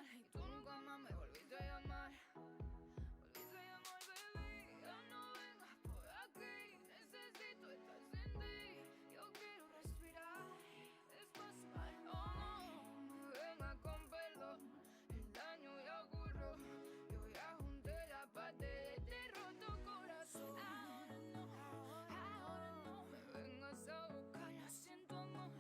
mal y tú nunca más me volviste a llamar. Volviste a llamar, baby, ya no vengas por aquí. Necesito estar sin ti, yo quiero respirar despacio. No me vengas con perdón, el daño ya ocurrió. Yo ya junté la parte de este roto corazón. Ahora no me vengas a buscar. Lo siento, amor,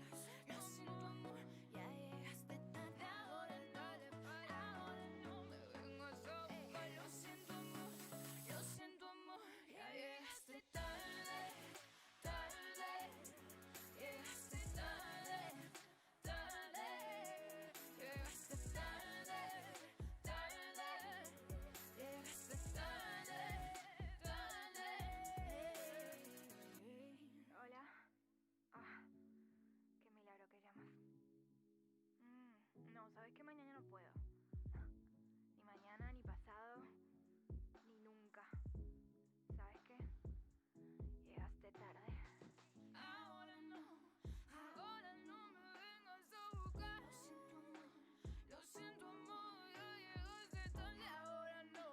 lo siento, amor. Ya llegaste tarde, ahora dale para. Ahora no me vengas a buscar. Lo siento, amor, lo siento, amor. Ya llegaste tarde, tarde. Llegaste tarde, tarde. Llegaste tarde, tarde. Llegaste tarde, tarde. Hola. Ah, qué milagro que llamas. No, sabes que mañana no puedo. Ni mañana, ni pasado, ni nunca. ¿Sabes qué? Llegaste tarde. Ahora no me vengas a buscar. Lo siento, amor, ya llegaste tarde. Ahora no.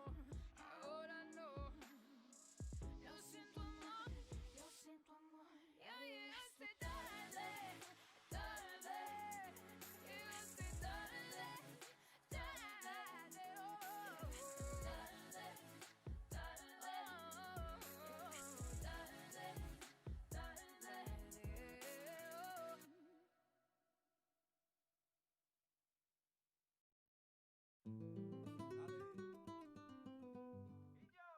Lo siento, amor, ya llegaste tarde, tarde. Llegaste tarde, tarde, oh. Tarde, tarde, tarde, oh. Y yo.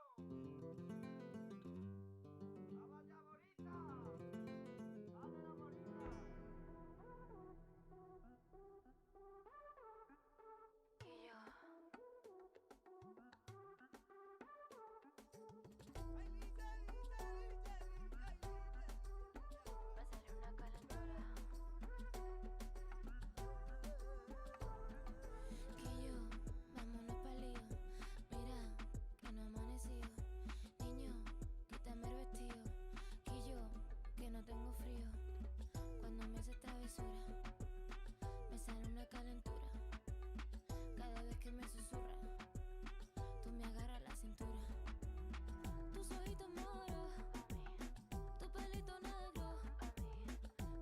Me salió una calentura. Que yo, vámonos pa'l lío. Mira, que no ha amanecido. Niño, quítame el vestido. Que yo, que no tengo frío. Cuando me haces travesura, me sale una calentura. Cada vez que me susurra, tú me agarras la cintura. Tus ojitos moros, tu pelito negro,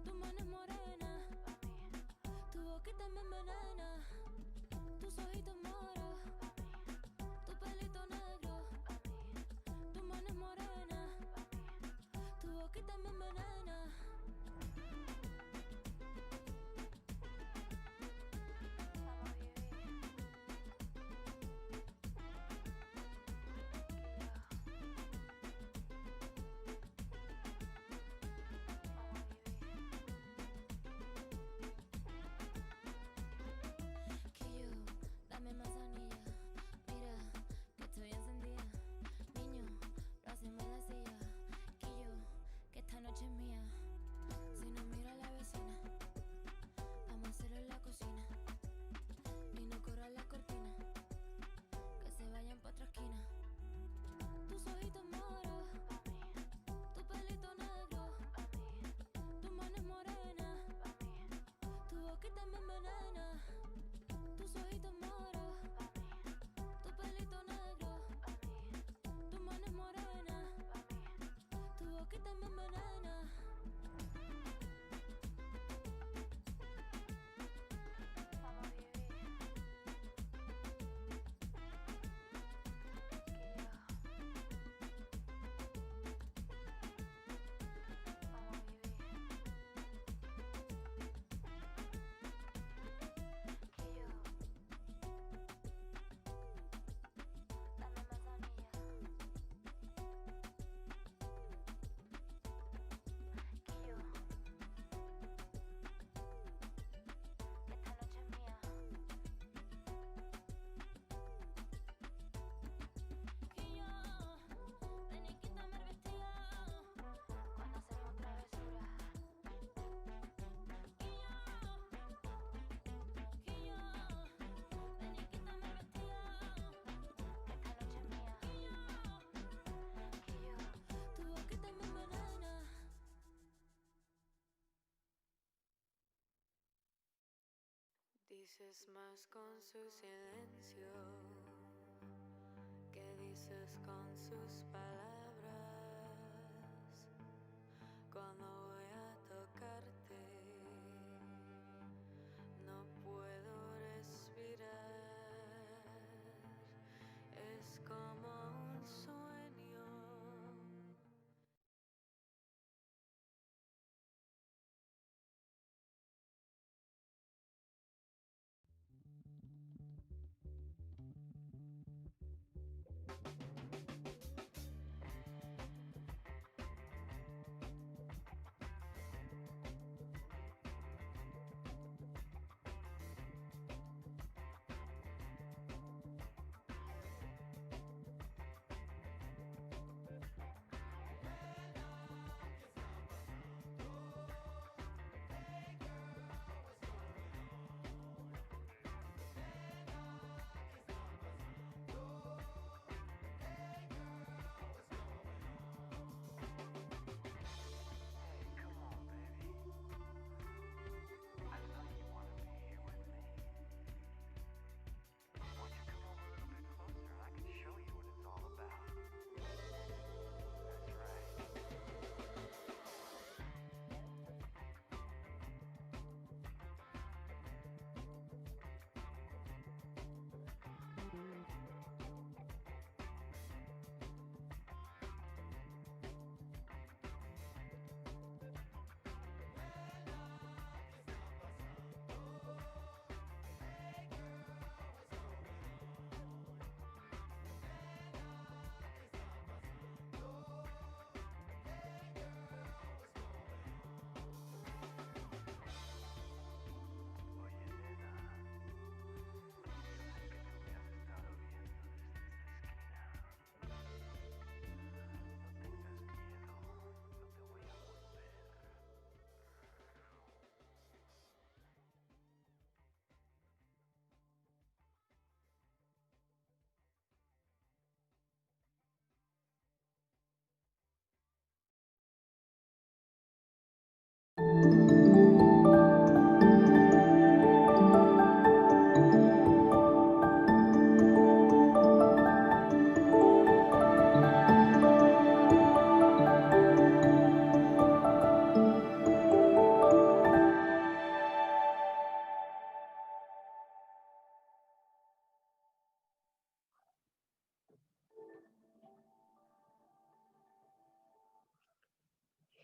tu mano es morena, tu boquita me envenena. Tus ojitos moros, tu pelito negro, tu mano es morena, tu boquita me envenena. Vamos a vivir. Vamos a vivir. Que yo, dame más anilla. Mira, que estoy encendida. Niño, lo hacemos en la silla. Que yo, que esta noche es mía. Si no miro a la vecina, vamos a hacerlo en la cocina. Y no corran la cortina, que se vayan pa' otra esquina. Tus ojitos moros, tu pelito negro, tu mano es morena, tu boquita me envenena. Tus ojitos moros, tu pelito negro, tu mano es morena, tu boquita me envenena. Vamos a vivir. Vamos a vivir. Que yo. Dame más anilla. dices más con su silencio que dices con sus palabras. Cuando voy a tocarte, no puedo respirar. Es como un sueño.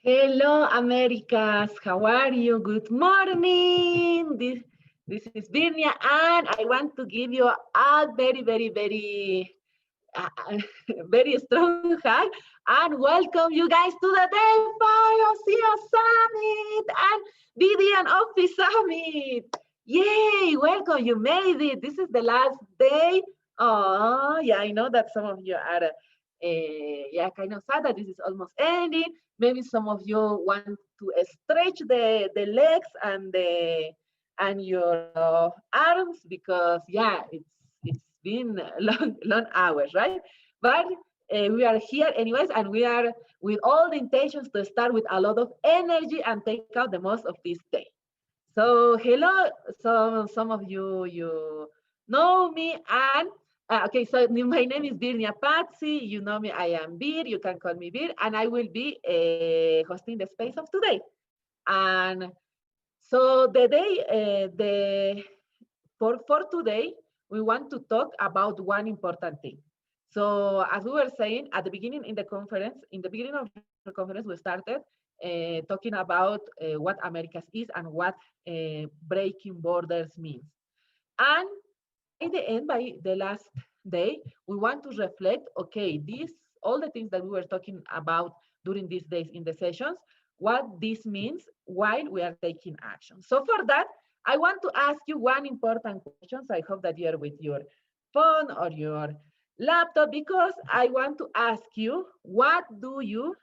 Hello, Americas. How are you? Good morning. This is Virnia, and I want to give you a very, uh, very strong hug and welcome you guys to the Day Bio Summit and BD and Office Summit. Yay! Welcome. You made it. This is the last day. Oh, yeah, I know that some of you are, yeah, kind of sad that this is almost ending. Maybe some of you want to stretch the legs and your arms because yeah, it's been long hours, right? But we are here anyways, and we are with all the intentions to start with a lot of energy and take out the most of this day. So hello, some of you know me, and okay, so my name is Virnia Patsy. You know me, I am Bir. You can call me Bir, and I will be hosting the space of today. And so the day, the for today, we want to talk about one important thing. So as we were saying at the beginning in the conference, in the beginning of the conference, we started talking about what Americas is and what breaking borders means. And by the end, by the last day, we want to reflect, okay, these, all the things that we were talking about during these days in the sessions, what this means while we are taking action. So for that, I want to ask you one important question. So I hope that you are with your phone or your laptop because I want to ask you, what do you,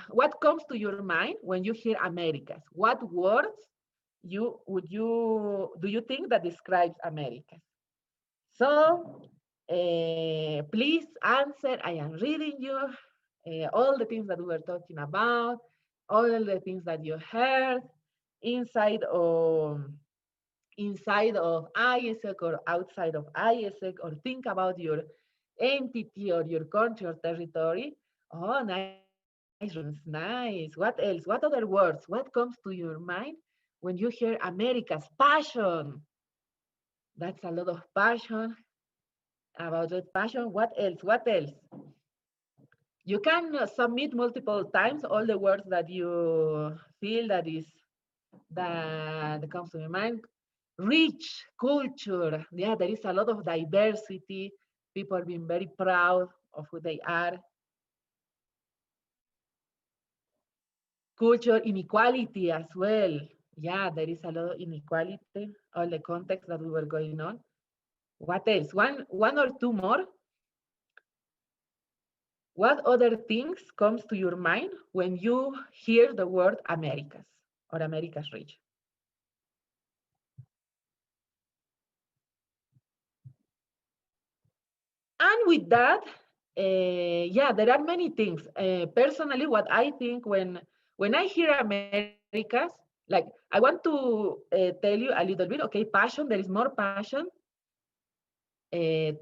what comes to your mind when you hear Americas? What words do you think that describes Americas? So please answer. I am reading you all the things that we were talking about, all the things that you heard. inside of ISEC or outside of ISEC, or think about your entity or your country or territory. Oh, nice response, nice. What else? What other words? What comes to your mind when you hear America's passion? That's a lot of passion. About that passion, what else? What else? You can submit multiple times all the words that you feel that comes to your mind. Rich culture. Yeah, there is a lot of diversity. People being very proud of who they are. Culture inequality as well. Yeah, there is a lot of inequality, all the context that we were going on. What else? One or two more. What other things comes to your mind when you hear the word Americas or America's region? And with that, yeah, there are many things. Personally, what I think when I hear Americas, like I want to tell you a little bit. Okay, passion. There is more passion.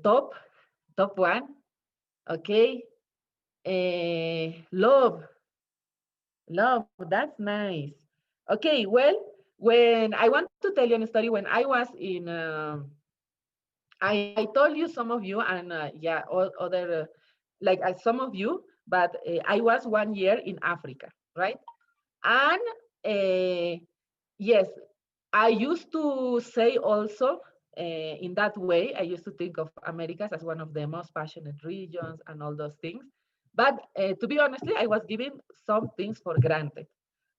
Top, top one. Okay. Love, love. That's nice. Okay, well, when I want to tell you a story, when I was in, I told you some of you, and yeah, all other, like some of you, but I was 1 year in Africa, right? And yes, I used to say also in that way, I used to think of Americas as one of the most passionate regions and all those things. But to be honestly, I was giving some things for granted.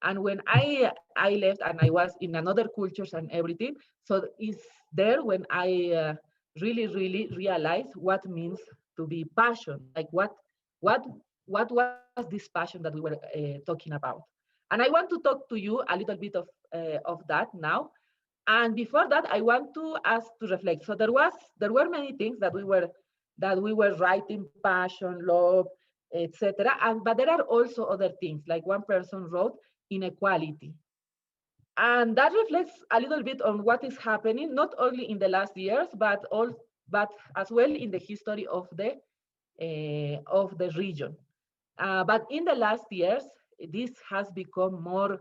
And when I left and I was in another cultures and everything, so it's there when I really realized what means to be passion. Like what what was this passion that we were talking about? And I want to talk to you a little bit of that now. And before that, I want to ask to reflect. So there were many things that we were writing: passion, love, etc. And but there are also other things, like one person wrote inequality, and that reflects a little bit on what is happening not only in the last years, but as well in the history of the region. But in the last years, this has become more,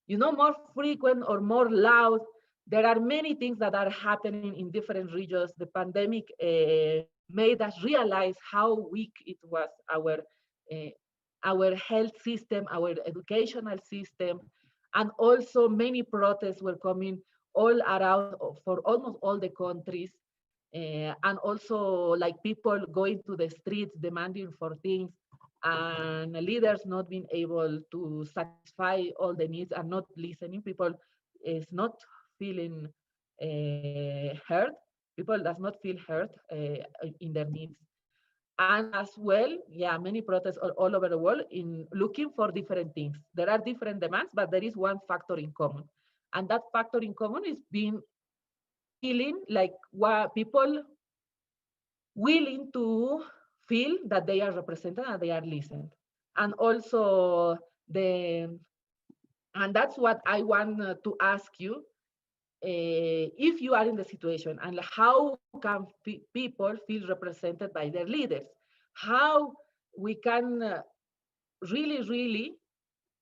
more frequent or more loud. There are many things that are happening in different regions. The pandemic made us realize how weak it was, uh, our health system, our educational system, and also many protests were coming all around for almost all the countries, and also like people going to the streets demanding for things, and leaders not being able to satisfy all the needs and not listening. People is not feeling heard. People does not feel heard in their needs. And as well, yeah, many protests all over the world in looking for different things. There are different demands, but there is one factor in common. And that factor in common is being feeling like what people willing to feel that they are represented and they are listened. And also the and that's what I want to ask you, if you are in the situation, and how can people feel represented by their leaders, how we can really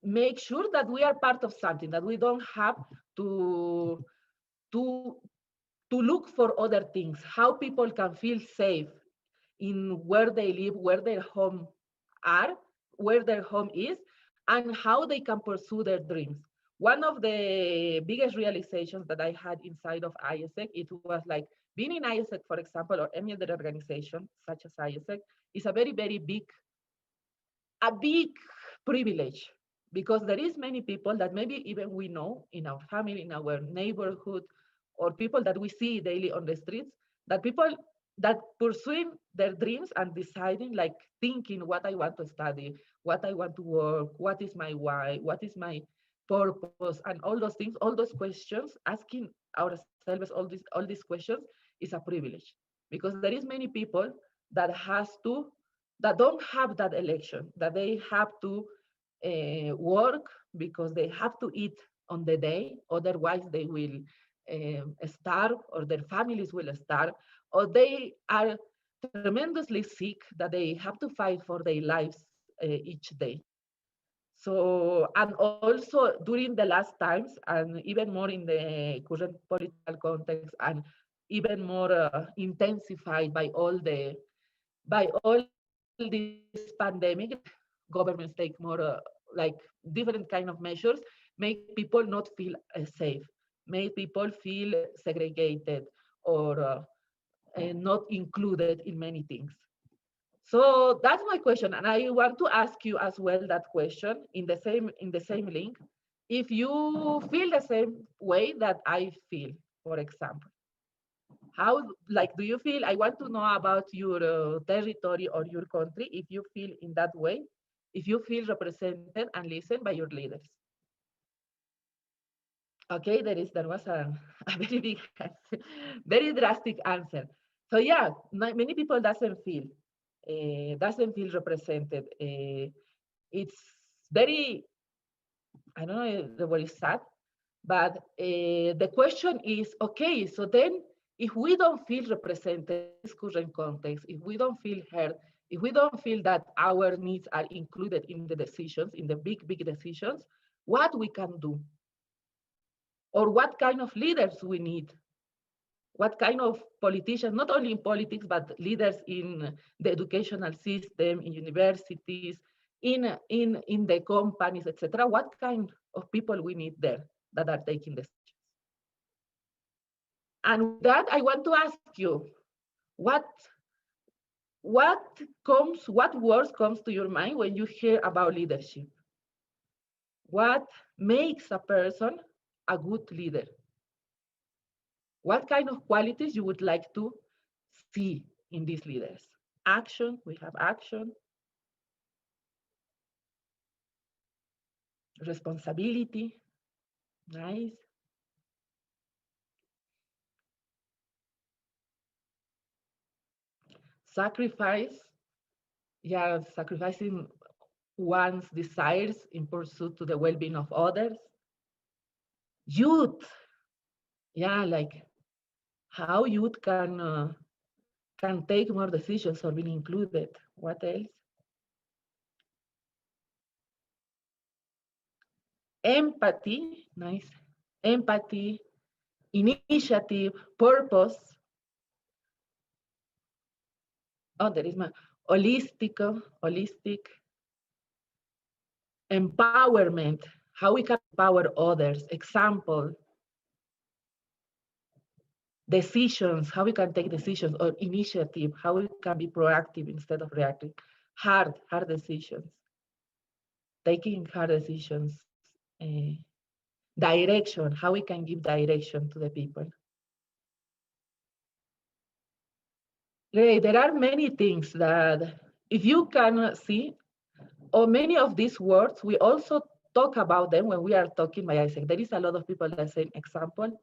make sure that we are part of something, that we don't have to to to look for other things, how people can feel safe in where they live, where their home are, where their home is, and how they can pursue their dreams. One of the biggest realizations that I had inside of ISEC, it was like being in ISEC, for example, or any other organization such as ISEC, is a very big privilege, because there is many people that maybe even we know in our family, in our neighborhood, or people that we see daily on the streets, that people that pursuing their dreams and deciding, like thinking what I want to study, what I want to work, what is my why, what is my purpose, and all those things, all those questions, asking ourselves all these questions is a privilege, because there is many people that has to that don't have that election, that they have to work because they have to eat, on the day. Otherwise, they will starve, or their families will starve, or they are tremendously sick that they have to fight for their lives each day. So, and also during the last times, and even more in the current political context, and even more intensified by all this pandemic, governments take more like different kind of measures, make people not feel safe, make people feel segregated, or not included in many things. So that's my question, and I want to ask you as well that question in the same link. If you feel the same way that I feel, for example, how, like, do you feel? I want to know about your territory or your country. If you feel in that way, if you feel represented and listened by your leaders. Okay, there was a very big, very drastic answer. So yeah, many people doesn't feel represented. It's very, I don't know if the word is sad, but the question is, okay, so then if we don't feel represented in this current context, if we don't feel heard, if we don't feel that our needs are included in the decisions, in the big decisions, what we can do? Or what kind of leaders we need? What kind of politicians, not only in politics, but leaders in the educational system, in universities, in the companies, etc. What kind of people we need there that are taking decisions? And with that, I want to ask you, what what words comes to your mind when you hear about leadership? What makes a person a good leader? What kind of qualities you would like to see in these leaders? Action, we have action, responsibility, nice. Sacrifice, yeah, sacrificing one's desires in pursuit to the well-being of others. Youth, yeah, like how youth can take more decisions or be included. What else? Empathy, nice. Empathy, initiative, purpose. Oh, there is my holistic empowerment. How we can empower others. Example, decisions, how we can take decisions, or initiative, how we can be proactive instead of reactive. Hard decisions, taking hard decisions. Direction, how we can give direction to the people. There are many things that if you can see, or many of these words, we also talk about them when we are talking by Isaac. There is a lot of people that say example.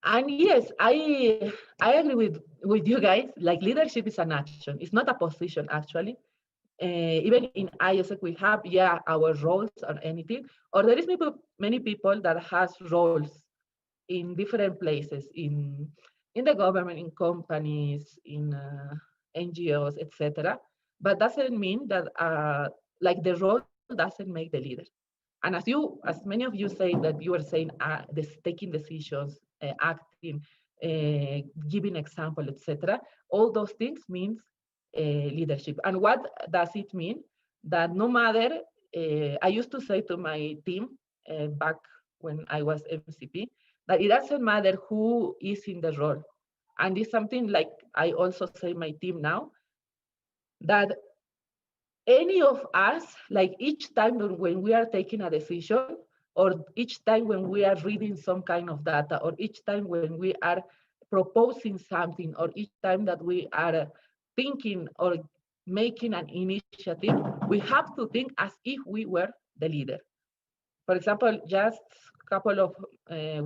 And yes, I agree with you guys. Like leadership is an action. It's not a position actually. Even in ISEC, we have, yeah, our roles or anything. Or there is many people that has roles in different places, in the government, in companies, in NGOs, etc. But doesn't mean that like the role doesn't make the leader. And as many of you say that you are saying, this taking decisions, acting, giving example, etc. All those things means leadership. And what does it mean? That no matter, I used to say to my team back when I was MCP, that it doesn't matter who is in the role. And it's something like I also say my team now, that any of us, like each time when we are taking a decision, or each time when we are reading some kind of data, or each time when we are proposing something, or each time that we are thinking or making an initiative, we have to think as if we were the leader. For example, just a couple of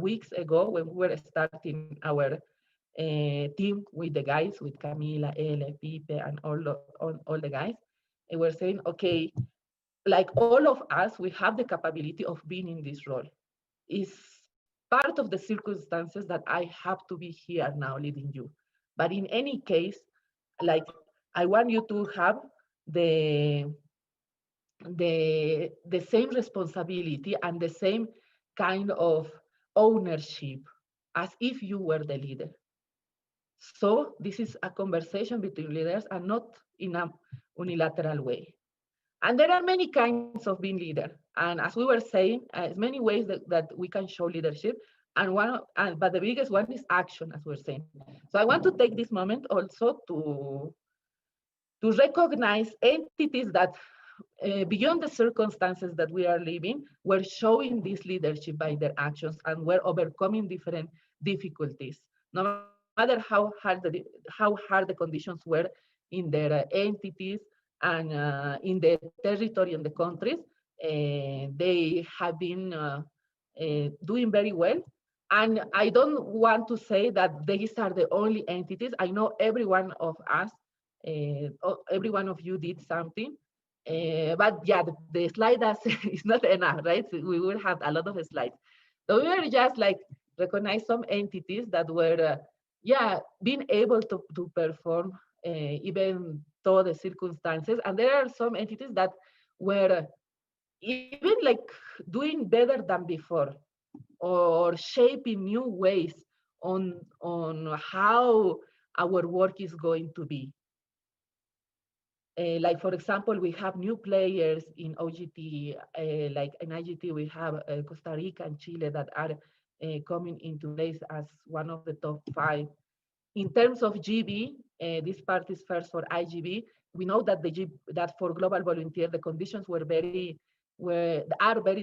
weeks ago, when we were starting our team with the guys, with Camila, Ele, Pipe, and all the guys, and we're saying, okay, like all of us, we have the capability of being in this role. It's part of the circumstances that I have to be here now leading you. But in any case, like I want you to have the the same responsibility and the same kind of ownership as if you were the leader. So this is a conversation between leaders and not in a unilateral way. And there are many kinds of being leader. And as we were saying, many ways that we can show leadership. But the biggest one is action, as we're saying. So I want to take this moment also to recognize entities that beyond the circumstances that we are living, were showing this leadership by their actions and were overcoming different difficulties. No matter how hard the conditions were in their entities and in the territory and the countries, they have been doing very well. And I don't want to say that these are the only entities. I know every one of us, every one of you did something. But yeah, the slide that's is not enough, right? So we will have a lot of slides. So we were just like recognize some entities that were, yeah, being able to perform even though the circumstances. And there are some entities that were even like doing better than before, or shaping new ways on how our work is going to be. Like for example, we have new players in OGT, like in IGT, we have Costa Rica and Chile that are coming into place as one of the top 5. In terms of GB, this part is first for IGB. We know that that for global volunteer, the conditions are very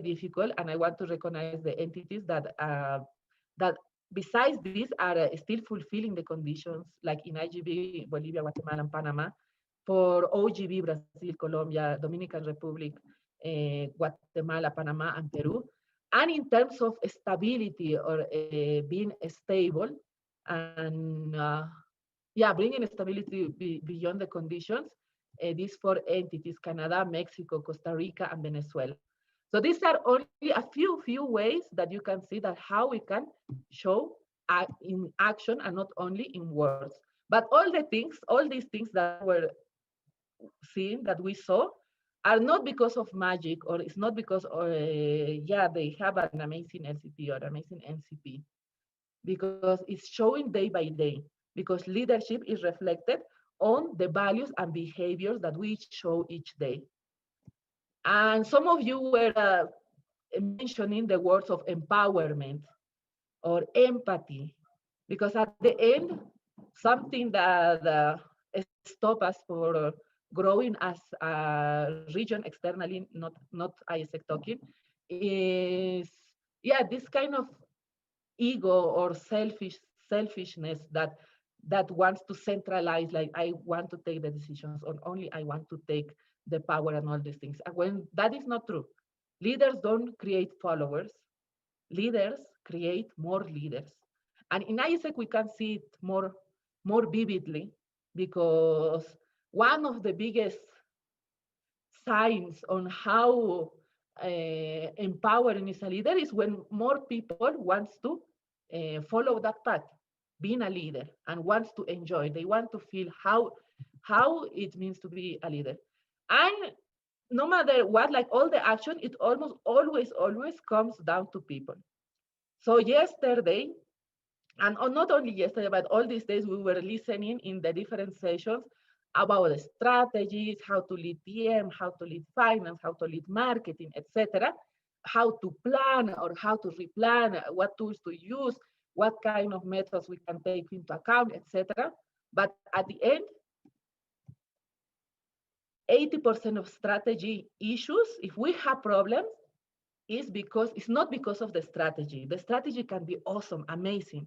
difficult, and I want to recognize the entities that besides this are still fulfilling the conditions, like in IGB, Bolivia, Guatemala, and Panama. For OGB, Brazil, Colombia, Dominican Republic, Guatemala, Panama, and Peru. And in terms of stability or being stable and yeah, bringing stability beyond the conditions, these 4 entities, Canada, Mexico, Costa Rica, and Venezuela. So these are only a few ways that you can see that how we can show in action and not only in words. But all these things that were seen, that we saw, are not because of magic, or it's not because yeah, they have an amazing LCP or amazing NCP, because it's showing day by day, because leadership is reflected on the values and behaviors that we show each day. And some of you were mentioning the words of empowerment or empathy, because at the end, something that stop us for growing as a region externally, not ISEC talking, is, yeah, this kind of ego or selfishness that wants to centralize, like I want to take the decisions, or only I want to take the power and all these things. And when that is not true, leaders don't create followers, leaders create more leaders. And in ISEC, we can see it more vividly, because one of the biggest signs on how empowering is a leader is when more people wants to follow that path, being a leader, and wants to enjoy. They want to feel how it means to be a leader. And no matter what, like all the action, it almost always comes down to people. So yesterday, and not only yesterday, but all these days, we were listening in the different sessions about the strategies, how to lead PM, how to lead finance, how to lead marketing, etc., how to plan or how to replan, what tools to use, what kind of methods we can take into account, etc. But at the end, 80% of strategy issues, if we have problems, it's not because of the strategy. The strategy can be awesome, amazing.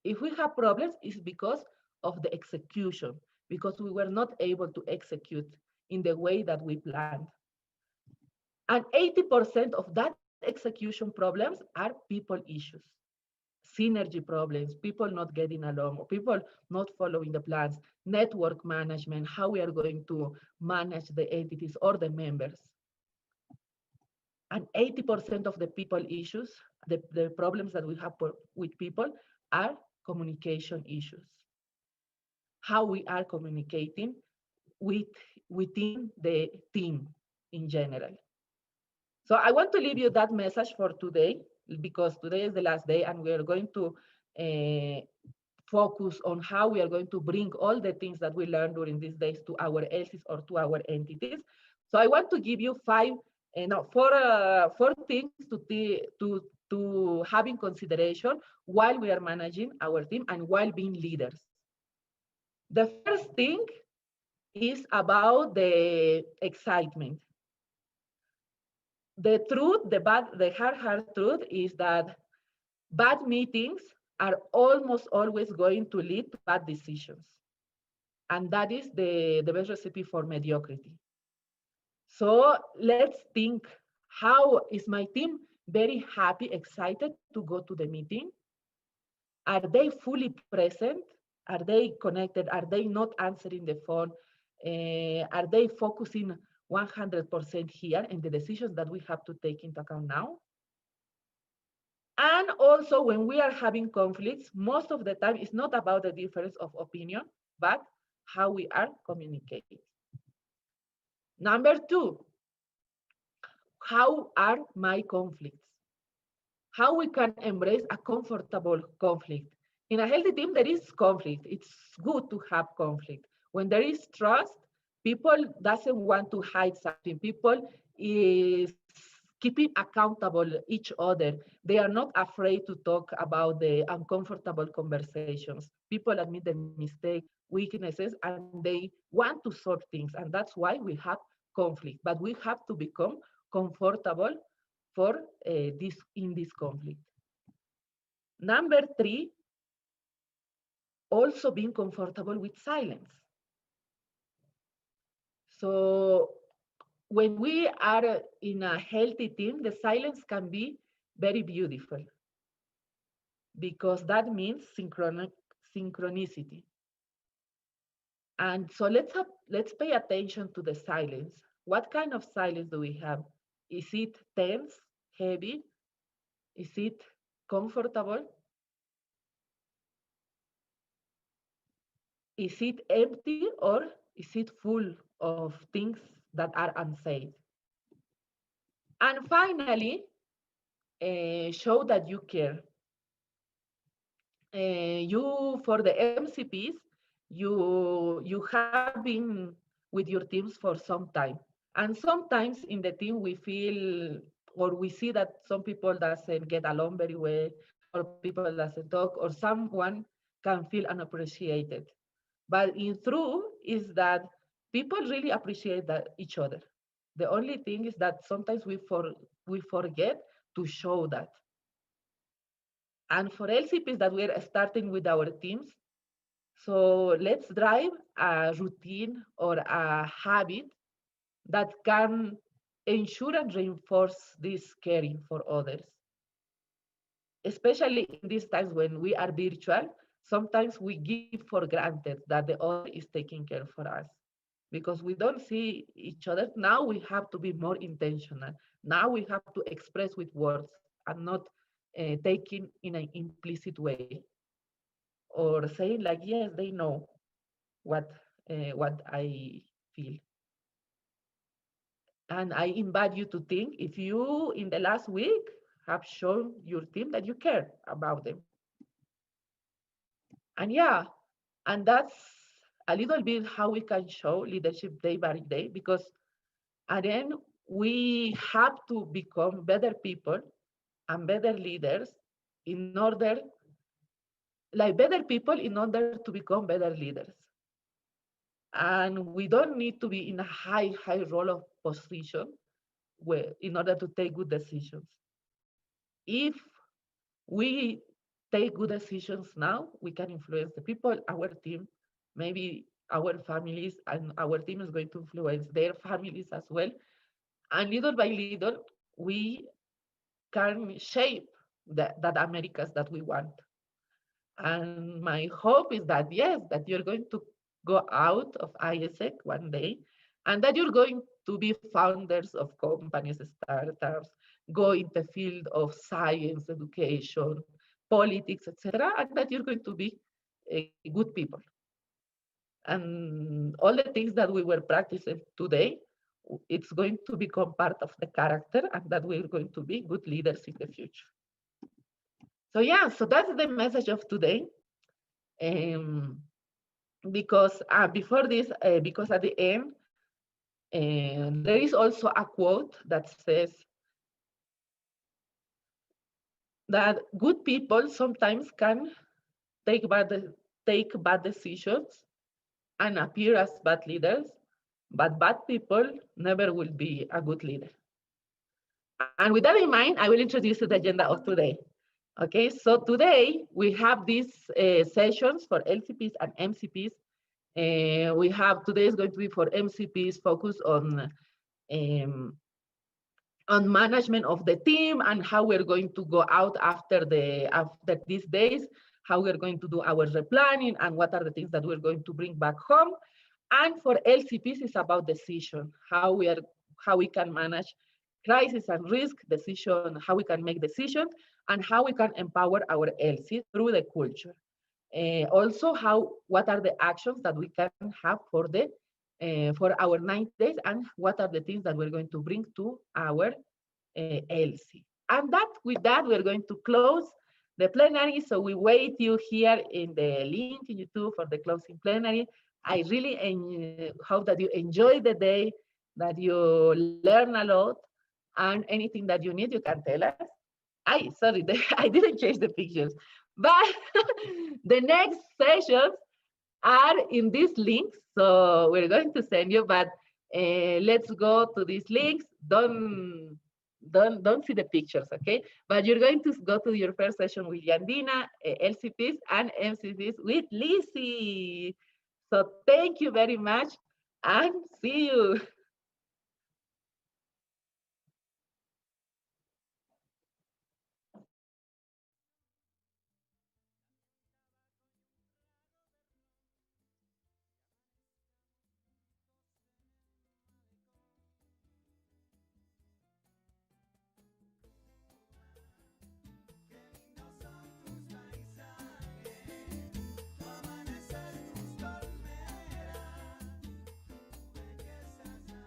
If we have problems, it's because of the execution, because we were not able to execute in the way that we planned. And 80% of that execution problems are people issues, synergy problems, people not getting along, or people not following the plans, network management, how we are going to manage the entities or the members. And 80% of the people issues, the problems that we have with people are communication issues. How we are communicating with, within the team in general. So I want to leave you that message for today, because today is the last day and we are going to focus on how we are going to bring all the things that we learned during these days to our LCs or to our entities. So I want to give you four things to have in consideration while we are managing our team and while being leaders. The first thing is about the excitement. The truth, the hard truth is that bad meetings are almost always going to lead to bad decisions. And that is the best recipe for mediocrity. So let's think, how is my team very happy, excited to go to the meeting? Are they fully present? Are they connected? Are they not answering the phone? Are they focusing 100% here in the decisions that we have to take into account now? And also, when we are having conflicts, most of the time it's not about the difference of opinion, but how we are communicating. Number two, how are my conflicts? How we can embrace a comfortable conflict. In a healthy team, there is conflict. It's good to have conflict. When there is trust, people doesn't want to hide something. People is keeping accountable each other. They are not afraid to talk about the uncomfortable conversations. People admit their mistakes, weaknesses, and they want to solve things. And that's why we have conflict. But we have to become comfortable for this conflict. Number three, also being comfortable with silence. So when we are in a healthy team, the silence can be very beautiful because that means synchronicity. And so let's pay attention to the silence. What kind of silence do we have? Is it tense, heavy? Is it comfortable? Is it empty or is it full of things that are unsaid? And finally, show that you care. You, for the MCPs, you have been with your teams for some time. And sometimes in the team we feel or we see that some people doesn't get along very well, or people doesn't talk, or someone can feel unappreciated. But in truth is that people really appreciate that each other. The only thing is that sometimes we forget to show that. And for LCPs that we're starting with our teams, so let's drive a routine or a habit that can ensure and reinforce this caring for others. Especially in these times when we are virtual, sometimes we give for granted that the other is taking care for us because we don't see each other. Now we have to be more intentional. Now we have to express with words and not taking in an implicit way or saying like, yes, they know what I feel. And I invite you to think if you in the last week have shown your team that you care about them. And yeah, and that's a little bit how we can show leadership day by day, because again, we have to become better people and better leaders in order, like better people in order to become better leaders. And we don't need to be in a high role of position where, in order to take good decisions. If we take good decisions now, we can influence the people, our team, maybe our families, and our team is going to influence their families as well. And little by little, we can shape that Americas that we want. And my hope is that, yes, that you're going to go out of ISEC one day and that you're going to be founders of companies, startups, go in the field of science, education, politics, etc., and that you're going to be good people. And all the things that we were practicing today, it's going to become part of the character, and that we're going to be good leaders in the future. So yeah, so that's the message of today. Um, because before this, because at the end, there is also a quote that says that good people sometimes can take bad decisions and appear as bad leaders, but bad people never will be a good leader. And with that in mind, I will introduce you the agenda of today. Okay, so today we have these sessions for LCPs and MCPs. We have today is going to be for MCPs focused um, on management of the team and how we're going to go out after these days, how we're going to do our replanning and what are the things that we're going to bring back home. And for LCPs, it's about decision, how we can manage crisis and risk decision, how we can make decisions, and how we can empower our LC through the culture. Also, what are the actions that we can have for our 90 days, and what are the things that we're going to bring to our LC. And with that, we're going to close the plenary. So we wait you here in the link in YouTube for the closing plenary. I really hope that you enjoy the day, that you learn a lot, and anything that you need, you can tell us. Sorry, I didn't change the pictures, but the next sessions are in these links. So we're going to send you, but let's go to these links. Don't see the pictures, okay? But you're going to go to your first session with Yandina, LCPs and MCPs with Lizzie. So thank you very much and see you. Tu amanecer, tus palmeras, tu belleza.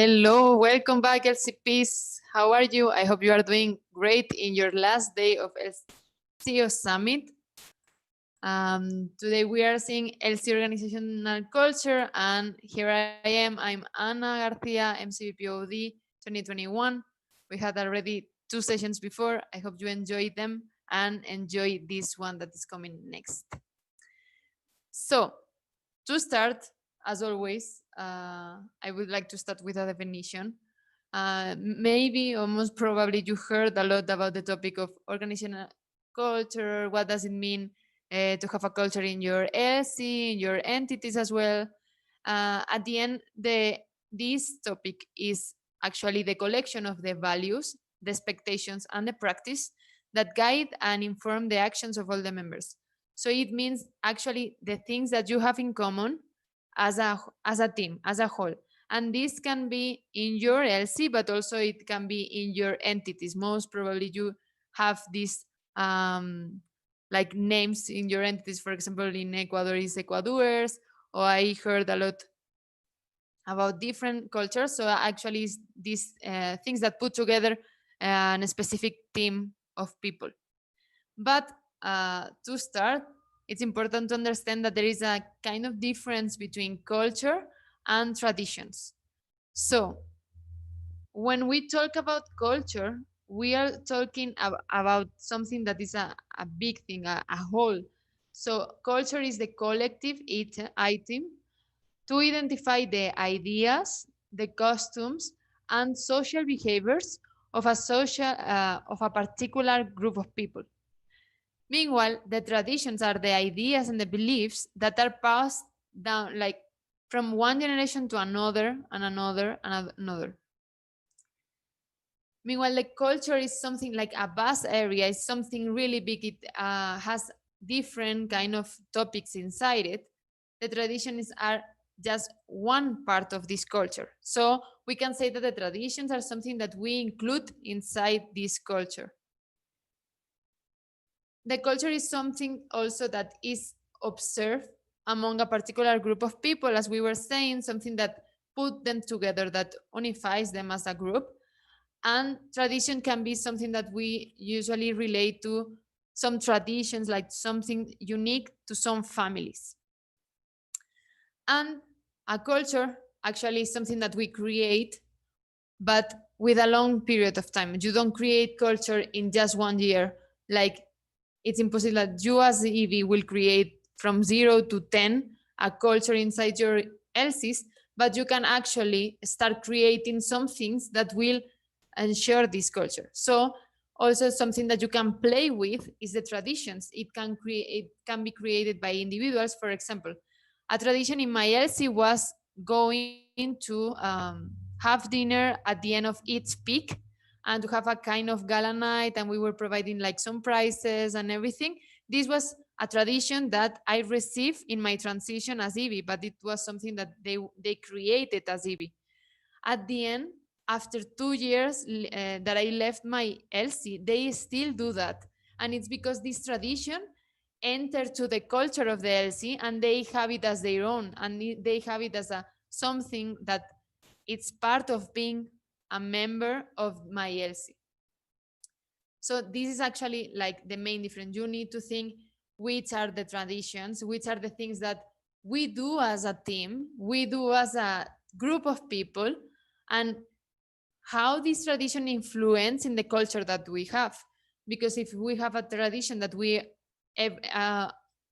Hello, welcome back, LCPs. How are you? I hope you are doing great in your last day of LCO Summit. Today we are seeing LC organizational culture, and here I am. I'm Ana Garcia, MCVPOD 2021. We had already 2 sessions before. I hope you enjoyed them and enjoy this one that is coming next. So, to start, as always, I would like to start with a definition. Maybe or most probably you heard a lot about the topic of organizational culture. What does it mean to have a culture in your LC, in your entities as well? At the end, this topic is actually the collection of the values, the expectations, and the practice that guide and inform the actions of all the members. So it means actually the things that you have in common as a team, as a whole. And this can be in your LC, but also it can be in your entities. Most probably you have these like names in your entities. For example, in Ecuador is Ecuadors, or I heard a lot about different cultures. So actually it's these things that put together a specific team of people. But to start, it's important to understand that there is a kind of difference between culture and traditions. So, when we talk about culture, we are talking about something that is a big thing, a whole. So, culture is the collective item to identify the ideas, the costumes, and social behaviors of a particular group of people. Meanwhile, the traditions are the ideas and the beliefs that are passed down, like from one generation to another and another and another. Meanwhile, the culture is something like a vast area, it's something really big. It has different kind of topics inside it. The traditions are just one part of this culture. So we can say that the traditions are something that we include inside this culture. The culture is something also that is observed among a particular group of people, as we were saying, something that put them together, that unifies them as a group. And tradition can be something that we usually relate to some traditions, like something unique to some families. And a culture actually is something that we create, but with a long period of time. You don't create culture in just 1 year. Like, it's impossible that you as EV will create from 0 to 10 a culture inside your LCs, but you can actually start creating some things that will ensure this culture. So also something that you can play with is the traditions. It can be created by individuals. For example, a tradition in my LC was going to have dinner at the end of each peak and to have a kind of gala night, and we were providing like some prizes and everything. This was a tradition that I received in my transition as EV, but it was something that they created as EV. At the end, after 2 years that I left my LC, they still do that. And it's because this tradition entered to the culture of the LC, and they have it as their own, and they have it as a something that it's part of being a member of my LC. So this is actually like the main difference. You need to think which are the traditions, which are the things that we do as a team, we do as a group of people, and how this tradition influence in the culture that we have. Because if we have a tradition that we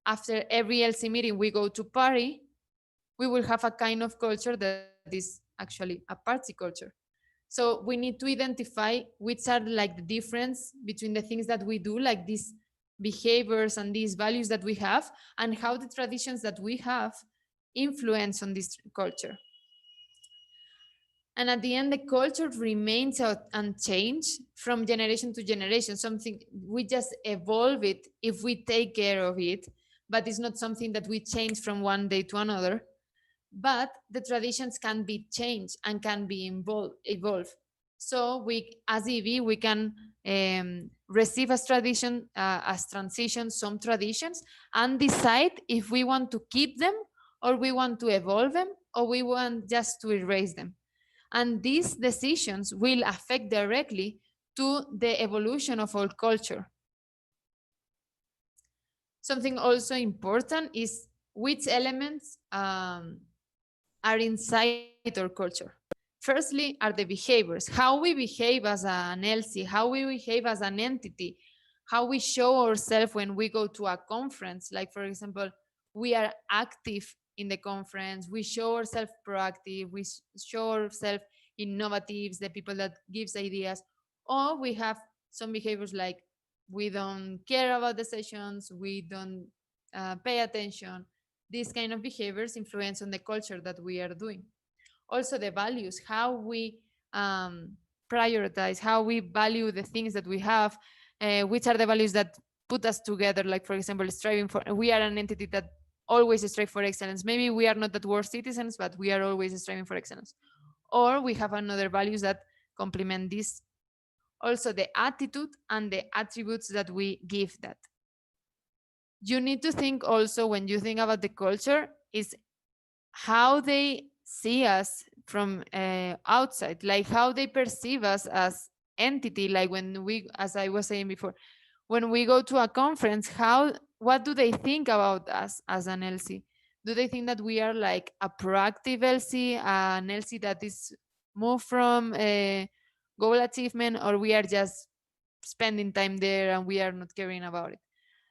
after every LC meeting we go to party, we will have a kind of culture that is actually a party culture. So we need to identify which are like the difference between the things that we do, like these behaviors and these values that we have, and how the traditions that we have influence on this culture. And at the end, the culture remains unchanged from generation to generation. Something we just evolve it if we take care of it, but it's not something that we change from one day to another. But the traditions can be changed and can be evolved. So we, as EV, we can receive as tradition, as transition, some traditions, and decide if we want to keep them, or we want to evolve them, or we want just to erase them. And these decisions will affect directly to the evolution of our culture. Something also important is which elements are inside our culture. Firstly, are the behaviors, how we behave as an LC, how we behave as an entity, how we show ourselves when we go to a conference. Like, for example, we are active in the conference, we show ourselves proactive, we show ourselves innovatives, the people that gives ideas, or we have some behaviors like we don't care about the sessions, we don't pay attention. These kind of behaviors influence on the culture that we are doing. Also the values, how we prioritize, how we value the things that we have, which are the values that put us together. Like, for example, striving for, we are an entity that always strive for excellence. Maybe we are not that world citizens, but we are always striving for excellence. Or we have another values that complement this. Also the attitude and the attributes that we give that. You need to think also, when you think about the culture, is how they see us from outside, like how they perceive us as entity. Like when we, as I was saying before, when we go to a conference, how, what do they think about us as an LC? Do they think that we are like a proactive LC, an LC that is moved from goal achievement, or we are just spending time there and we are not caring about it?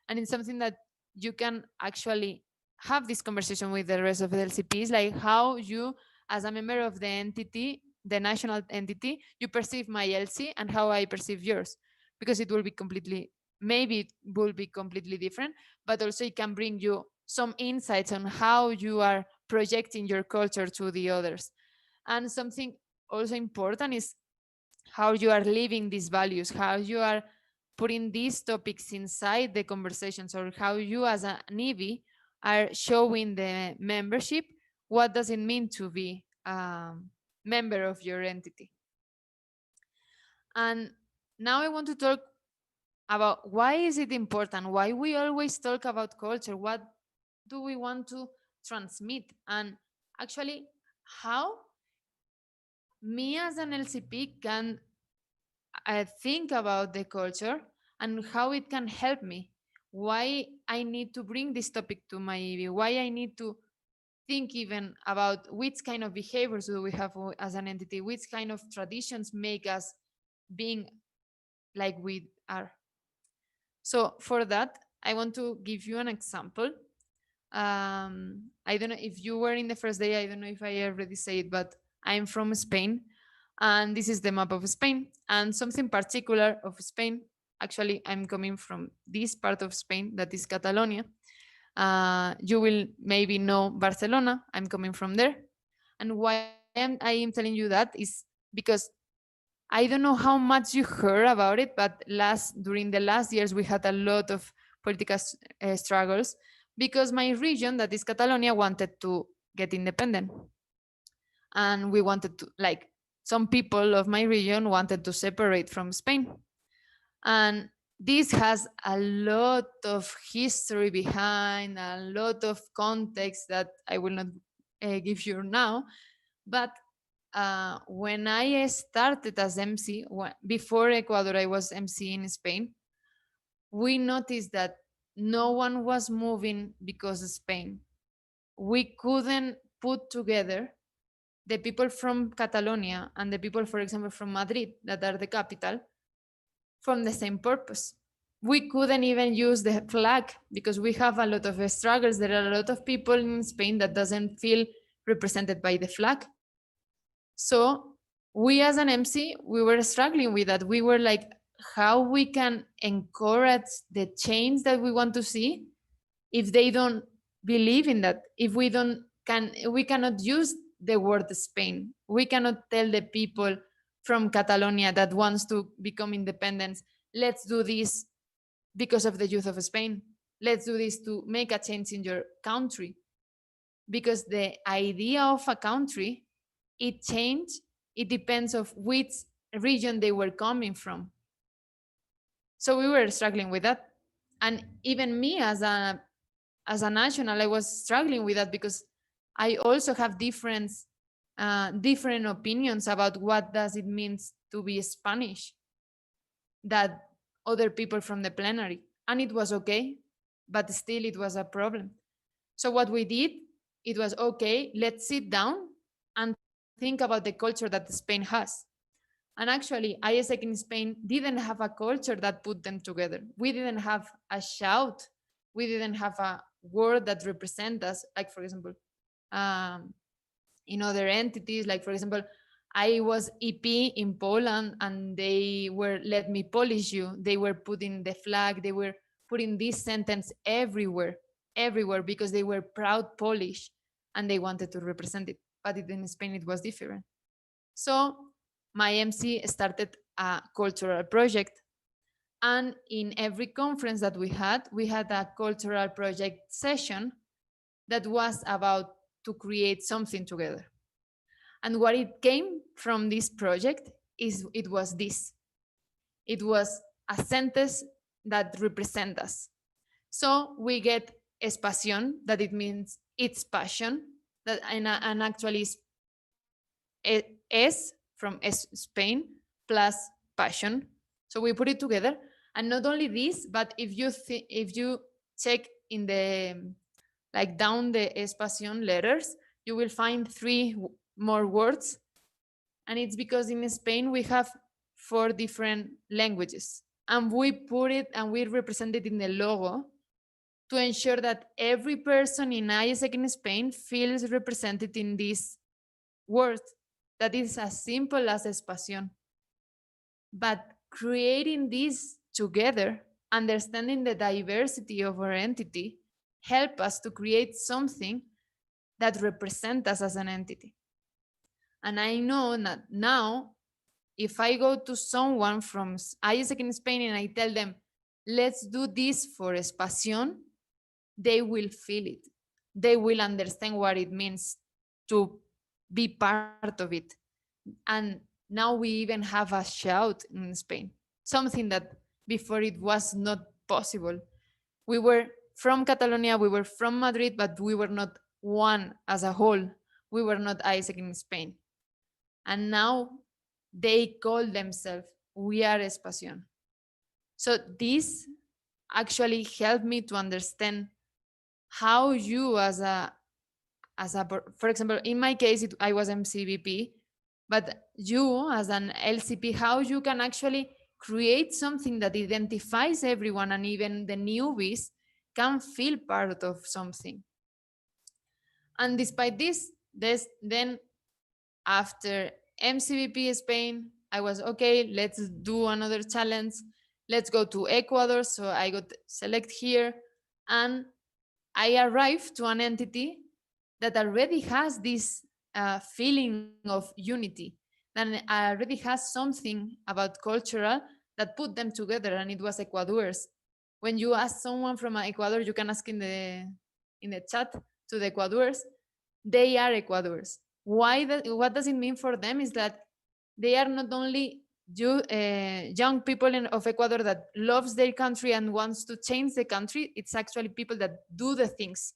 And it's something that you can actually have this conversation with the rest of the LCPs, like how you, as a member of the entity, the national entity, you perceive my LC and how I perceive yours, because it will be completely, maybe it will be completely different, but also it can bring you some insights on how you are projecting your culture to the others. And something also important is how you are living these values, how you are putting these topics inside the conversations, or how you as an EV are showing the membership what does it mean to be a member of your entity. And now I want to talk about why is it important, why we always talk about culture, what do we want to transmit, and actually how me as an LCP can think about the culture and how it can help me. Why I need to bring this topic to my EV, why I need to think even about which kind of behaviors do we have as an entity, which kind of traditions make us being like we are. So for that, I want to give you an example. I don't know if you were in the first day, I don't know if I already said it, but I'm from Spain, and this is the map of Spain. And something particular of Spain, actually, I'm coming from this part of Spain, that is Catalonia. You will maybe know Barcelona, I'm coming from there. And why I am telling you that is because I don't know how much you heard about it, but during the last years, we had a lot of political struggles because my region, that is Catalonia, wanted to get independent. And we wanted to, like, some people of my region wanted to separate from Spain. And this has a lot of history behind, a lot of context that I will not give you now. But when I started as MC, before Ecuador, I was MC in Spain, we noticed that no one was moving because of Spain. We couldn't put together the people from Catalonia and the people, for example, from Madrid, that are the capital, from the same purpose. We couldn't even use the flag because we have a lot of struggles. There are a lot of people in Spain that doesn't feel represented by the flag. So we as an MC, we were struggling with that. We were like, how we can encourage the change that we want to see if they don't believe in that, if we cannot use the word Spain. We cannot tell the people from Catalonia that wants to become independent, let's do this because of the youth of Spain. Let's do this to make a change in your country. Because the idea of a country, it changed, it depends of which region they were coming from. So we were struggling with that. And even me as a national, I was struggling with that because I also have different different opinions about what does it means to be Spanish that other people from the plenary. And it was okay, but still it was a problem. So what we did, it was okay, let's sit down and think about the culture that Spain has. And actually, ISEC in Spain didn't have a culture that put them together. We didn't have a shout. We didn't have a word that represent us. Like, for example, in other entities, like, for example, I was EP in Poland and they were, let me polish you. They were putting the flag, they were putting this sentence everywhere, everywhere, because they were proud Polish and they wanted to represent it. But in Spain, it was different. So my MC started a cultural project. And in every conference that we had a cultural project session that was about to create something together. And what it came from this project is it was this. It was a sentence that represents us. So we get espación, that it means it's passion, that and actually es from Spain plus passion. So we put it together. And not only this, but if you check in the, like down the espación letters, you will find 3 more words. And it's because in Spain we have 4 different languages. And we put it and we represent it in the logo to ensure that every person in ISEC in Spain feels represented in this word that is as simple as espación. But creating this together, understanding the diversity of our entity, help us to create something that represents us as an entity. And I know that now, if I go to someone from ISEC in Spain and I tell them, let's do this for espación, they will feel it. They will understand what it means to be part of it. And now we even have a shout in Spain, something that before it was not possible. We were from Catalonia, we were from Madrid, but we were not one as a whole. We were not ISEC in Spain. And now they call themselves, we are Espación. So this actually helped me to understand how you for example, in my case, I was MCVP, but you as an LCP, how you can actually create something that identifies everyone, and even the newbies can feel part of something. And despite this, then after MCVP Spain, I was okay, let's do another challenge. Let's go to Ecuador. So I got select here, and I arrived to an entity that already has this feeling of unity, that already has something about cultural that put them together, and it was Ecuadors. When you ask someone from Ecuador, you can ask in the chat to the Ecuadors, they are Ecuadors. What does it mean for them is that they are not only young people of Ecuador that loves their country and wants to change the country. It's actually people that do the things,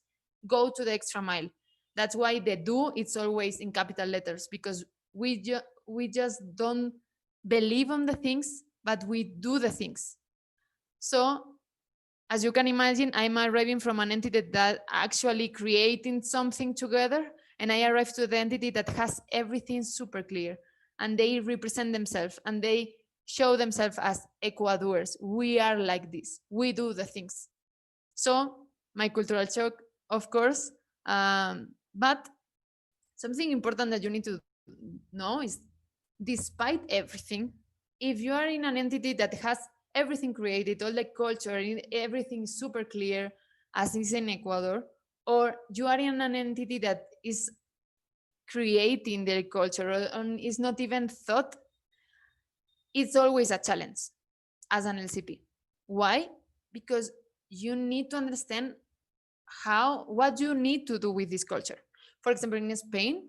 go to the extra mile. That's why the do, it's always in capital letters, because we just don't believe on the things, but we do the things. So as you can imagine, I'm arriving from an entity that actually creating something together, and I arrived to the entity that has everything super clear, and they represent themselves and they show themselves as Ecuadors. We are like this, we do the things. So my cultural shock, of course, but something important that you need to know is, despite everything, if you are in an entity that has everything created, all the culture, everything super clear, as is in Ecuador, or you are in an entity that is creating their culture and is not even thought, it's always a challenge as an LCP. Why? Because you need to understand what you need to do with this culture. For example, in Spain,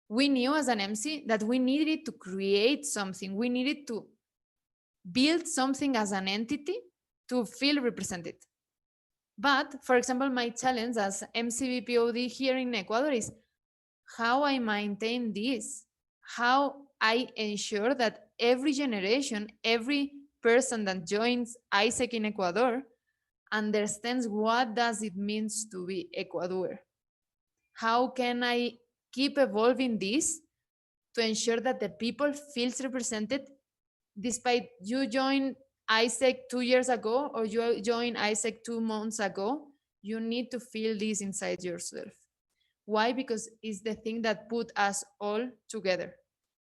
we knew as an MC that we needed to create something. We needed to build something as an entity to feel represented. But for example, my challenge as MCVPOD here in Ecuador is, how I maintain this, how I ensure that every generation, every person that joins ISEC in Ecuador understands what does it means to be Ecuador. How can I keep evolving this to ensure that the people feels represented despite you join ISEC 2 years ago or you join ISEC 2 months ago, you need to feel this inside yourself. Why? Because it's the thing that put us all together.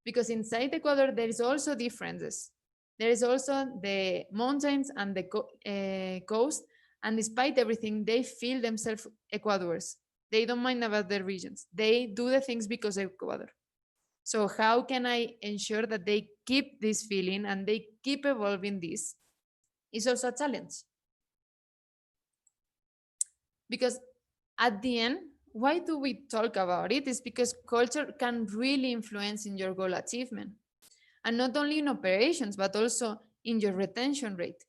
Because inside Ecuador, there is also differences. There is also the mountains and the coast. And despite everything, they feel themselves Ecuadors. They don't mind about their regions. They do the things because of Ecuador. So how can I ensure that they keep this feeling and they keep evolving this? Is also a challenge. Because at the end, why do we talk about it? Is because culture can really influence in your goal achievement. And not only in operations, but also in your retention rate.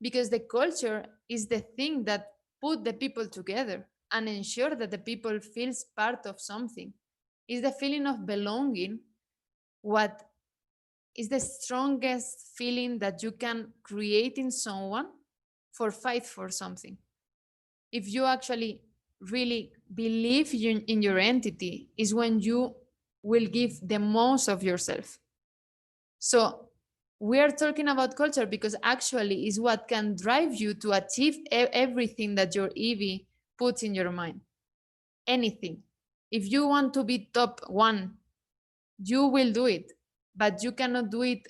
Because the culture is the thing that put the people together and ensure that the people feels part of something. Is the feeling of belonging what is the strongest feeling that you can create in someone for fight for something. If you actually really believe in your entity is when you will give the most of yourself. So we are talking about culture because actually is what can drive you to achieve everything that your EV puts in your mind. Anything. If you want to be top one, you will do it, but you cannot do it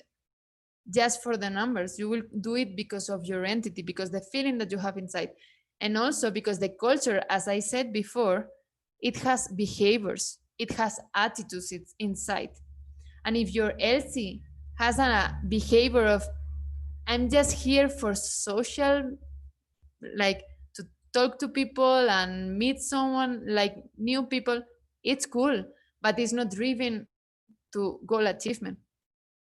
just for the numbers. You will do it because of your entity, because the feeling that you have inside. And also because the culture, as I said before, it has behaviors, it has attitudes inside. And if your LC has a behavior of, I'm just here for social, like to talk to people and meet someone, like new people, it's cool, but it's not driven to goal achievement.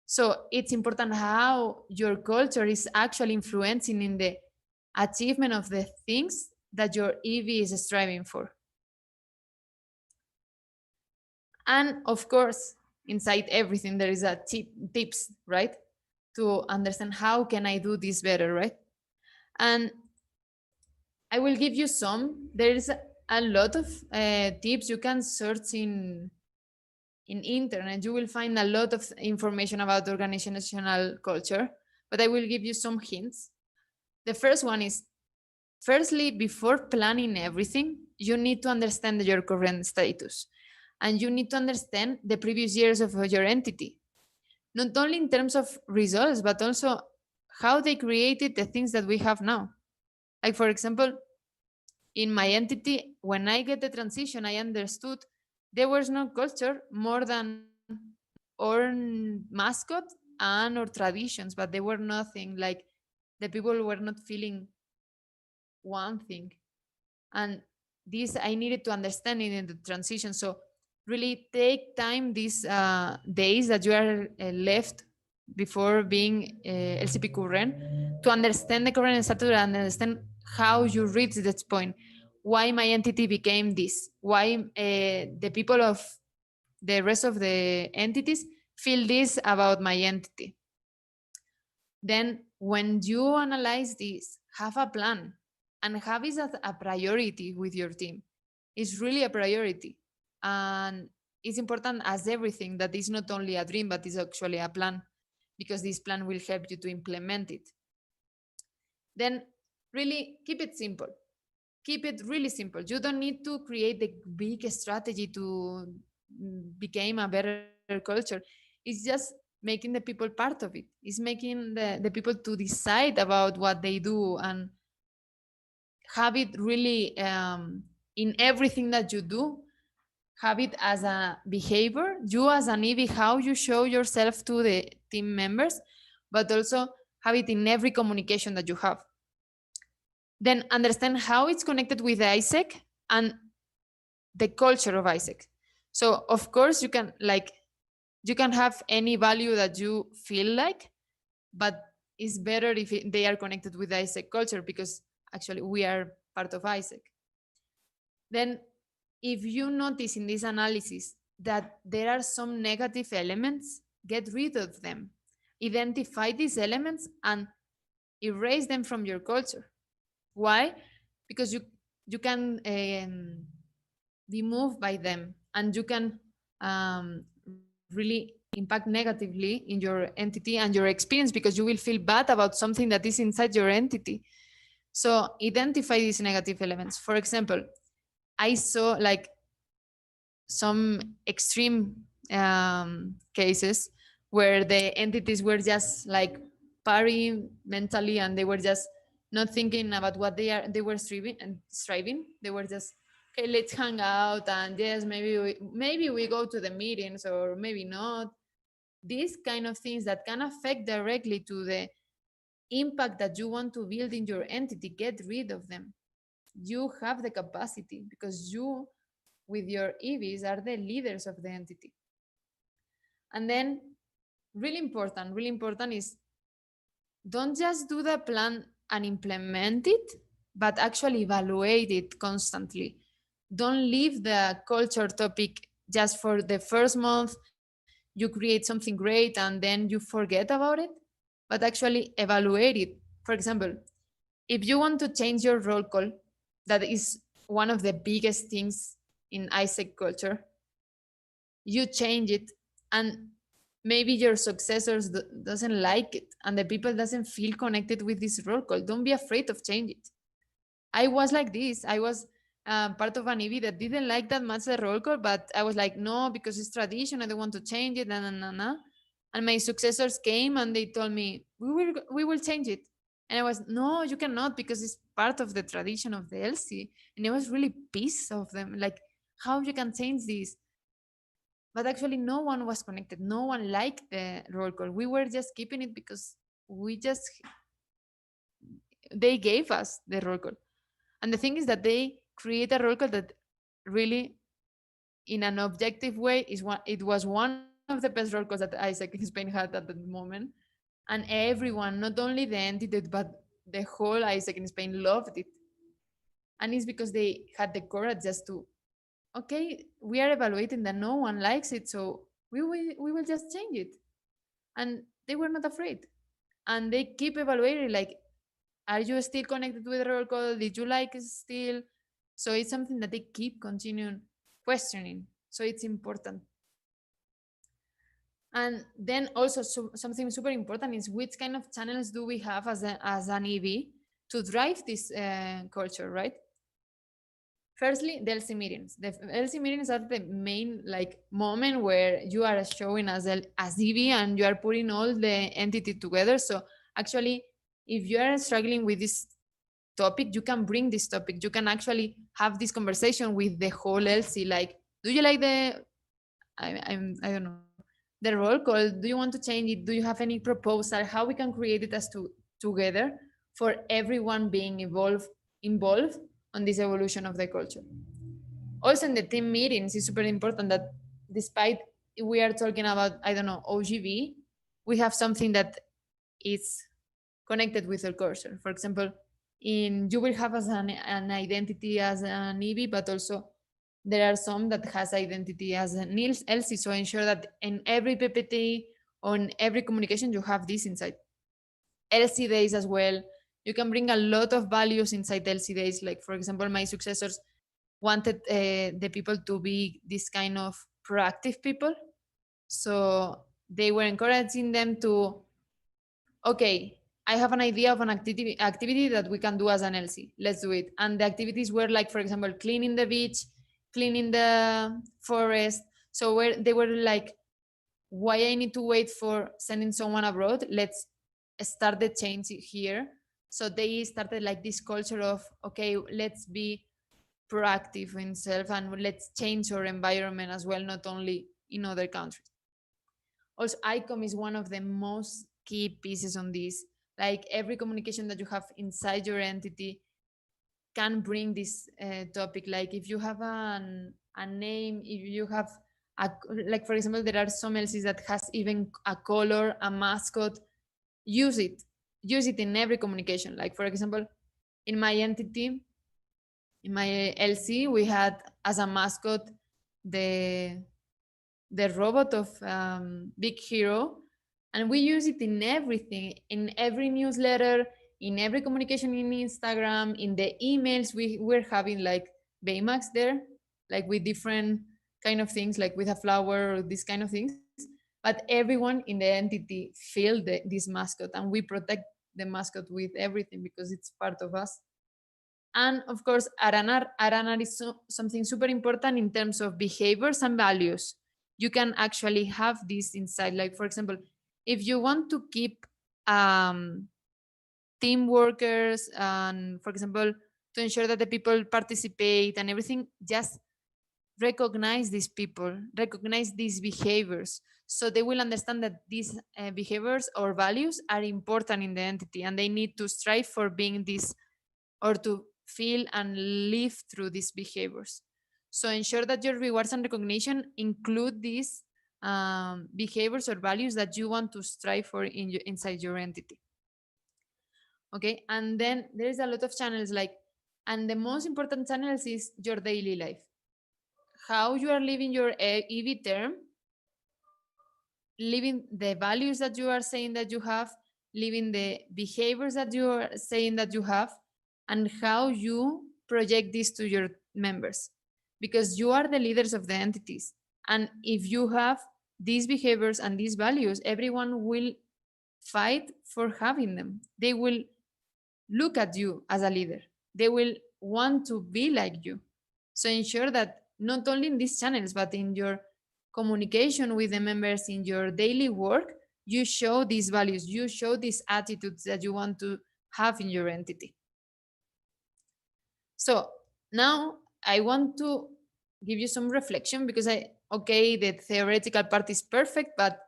So it's important how your culture is actually influencing in the achievement of the things that your EV is striving for. And of course, inside everything, there is a tips, right? To understand how can I do this better, right? And I will give you some. There is a lot of tips you can search in internet. You will find a lot of information about organizational culture, but I will give you some hints. The first one is, firstly, before planning everything, you need to understand your current status and you need to understand the previous years of your entity, not only in terms of results, but also how they created the things that we have now. Like, for example, in my entity, when I get the transition, I understood there was no culture more than our mascot and our traditions, but there were nothing like the people were not feeling one thing. And this I needed to understand it in the transition. So really take time these days that you are left before being LCP current to understand the current status and understand how you reach that point, why my entity became this, why the people of the rest of the entities feel this about my entity. Then when you analyze this, have a plan and have it as a priority with your team. It's really a priority. And it's important as everything that is not only a dream, but is actually a plan, because this plan will help you to implement it. Then really keep it simple. Keep it really simple. You don't need to create the big strategy to become a better culture. It's just making the people part of it. It's making the people to decide about what they do and have it really in everything that you do. Have it as a behavior, you as an EV, how you show yourself to the team members, but also have it in every communication that you have. Then understand how it's connected with ISEC and the culture of ISEC. So of course you can have any value that you feel like, but it's better if they are connected with ISEC culture, because actually we are part of ISEC. Then if you notice in this analysis that there are some negative elements, get rid of them. Identify these elements and erase them from your culture. Why? Because you can be moved by them, and you can really impact negatively in your entity and your experience, because you will feel bad about something that is inside your entity. So identify these negative elements. For example, I saw like some extreme cases where the entities were just like partying mentally, and they were just not thinking about what they were striving. They were just, okay, let's hang out, and yes, maybe we go to the meetings, or maybe not. These kind of things that can affect directly to the impact that you want to build in your entity, get rid of them. You have the capacity, because you with your EVs are the leaders of the entity. And then really important is, don't just do the plan and implement it, but actually evaluate it constantly. Don't leave the culture topic just for the first month. You create something great and then you forget about it, but actually evaluate it. For example, if you want to change your roll call, that is one of the biggest things in ISEC culture, you change it, and maybe your successors doesn't like it, and the people doesn't feel connected with this roll call. Don't be afraid of change it. I was like this. I was part of an EV that didn't like that much the roll call, but I was like, no, because it's tradition. I don't want to change it. Nah, nah, nah, nah. And my successors came and they told me, we will change it. And I was, no, you cannot, because it's part of the tradition of the LC. And I was really pissed of them, like, how you can change this? But actually, no one was connected. No one liked the roll call. We were just keeping it because they gave us the roll call. And the thing is that they create a roll call that really, in an objective way, it was one of the best roll calls that Isaac in Spain had at the moment. And everyone, not only the entity, but the whole Isaac in Spain loved it. And it's because they had the courage just to, okay, we are evaluating that no one likes it, so we will just change it. And they were not afraid. And they keep evaluating, like, are you still connected with the roll call? Did you like it still? So it's something that they keep continuing questioning. So it's important. And then also, something super important is, which kind of channels do we have as an EV to drive this culture, right? Firstly, the LC meetings. The LC meetings are the main like moment where you are showing as EV and you are putting all the entity together. So actually, if you are struggling with this topic, you can bring this topic. You can actually have this conversation with the whole LC. Like, do you like I don't know, the roll call? Do you want to change it? Do you have any proposal? How we can create it together for everyone being involved on this evolution of the culture. Also, in the team meetings, it's super important that, despite we are talking about, I don't know, OGV, we have something that is connected with the culture. For example, you will have as an identity as an EV, but also there are some that has identity as an LC. So ensure that in every PPT, on every communication, you have this inside. LC days as well. You can bring a lot of values inside LC days. Like, for example, my successors wanted the people to be this kind of proactive people. So they were encouraging them to, okay, I have an idea of an activity that we can do as an LC. Let's do it. And the activities were like, for example, cleaning the beach, cleaning the forest. So they were like, why I need to wait for sending someone abroad? Let's start the change here. So they started like this culture of, okay, let's be proactive in self and let's change our environment as well, not only in other countries. Also, ICOM is one of the most key pieces on this. Like, every communication that you have inside your entity can bring this topic. Like, if you have a name, if you have like, for example, there are some LCs that has even a color, a mascot. Use it in every communication. Like, for example, in my entity, in my LC, we had as a mascot the robot of Big Hero, and we use it in everything, in every newsletter, in every communication in Instagram, in the emails. We're having like Baymax there, like with different kind of things, like with a flower or these kind of things. But everyone in the entity feel this mascot, and we protect the mascot with everything because it's part of us. And of course, Aranar is something super important in terms of behaviors and values. You can actually have this inside. Like, for example, if you want to keep team workers and, for example, to ensure that the people participate and everything, just recognize these people, recognize these behaviors. So they will understand that these behaviors or values are important in the entity, and they need to strive for being this, or to feel and live through these behaviors. So ensure that your rewards and recognition include these behaviors or values that you want to strive for inside your entity. Okay, and then there's a lot of channels, like, and the most important channels is your daily life. How you are living your EV term, living the values that you are saying that you have, living the behaviors that you are saying that you have, and how you project this to your members, because you are the leaders of the entities. And if you have these behaviors and these values, everyone will fight for having them. They will look at you as a leader, they will want to be like you. So ensure that not only in these channels, but in your communication with the members, in your daily work, you show these values, you show these attitudes that you want to have in your entity. So now I want to give you some reflection, because okay, the theoretical part is perfect, but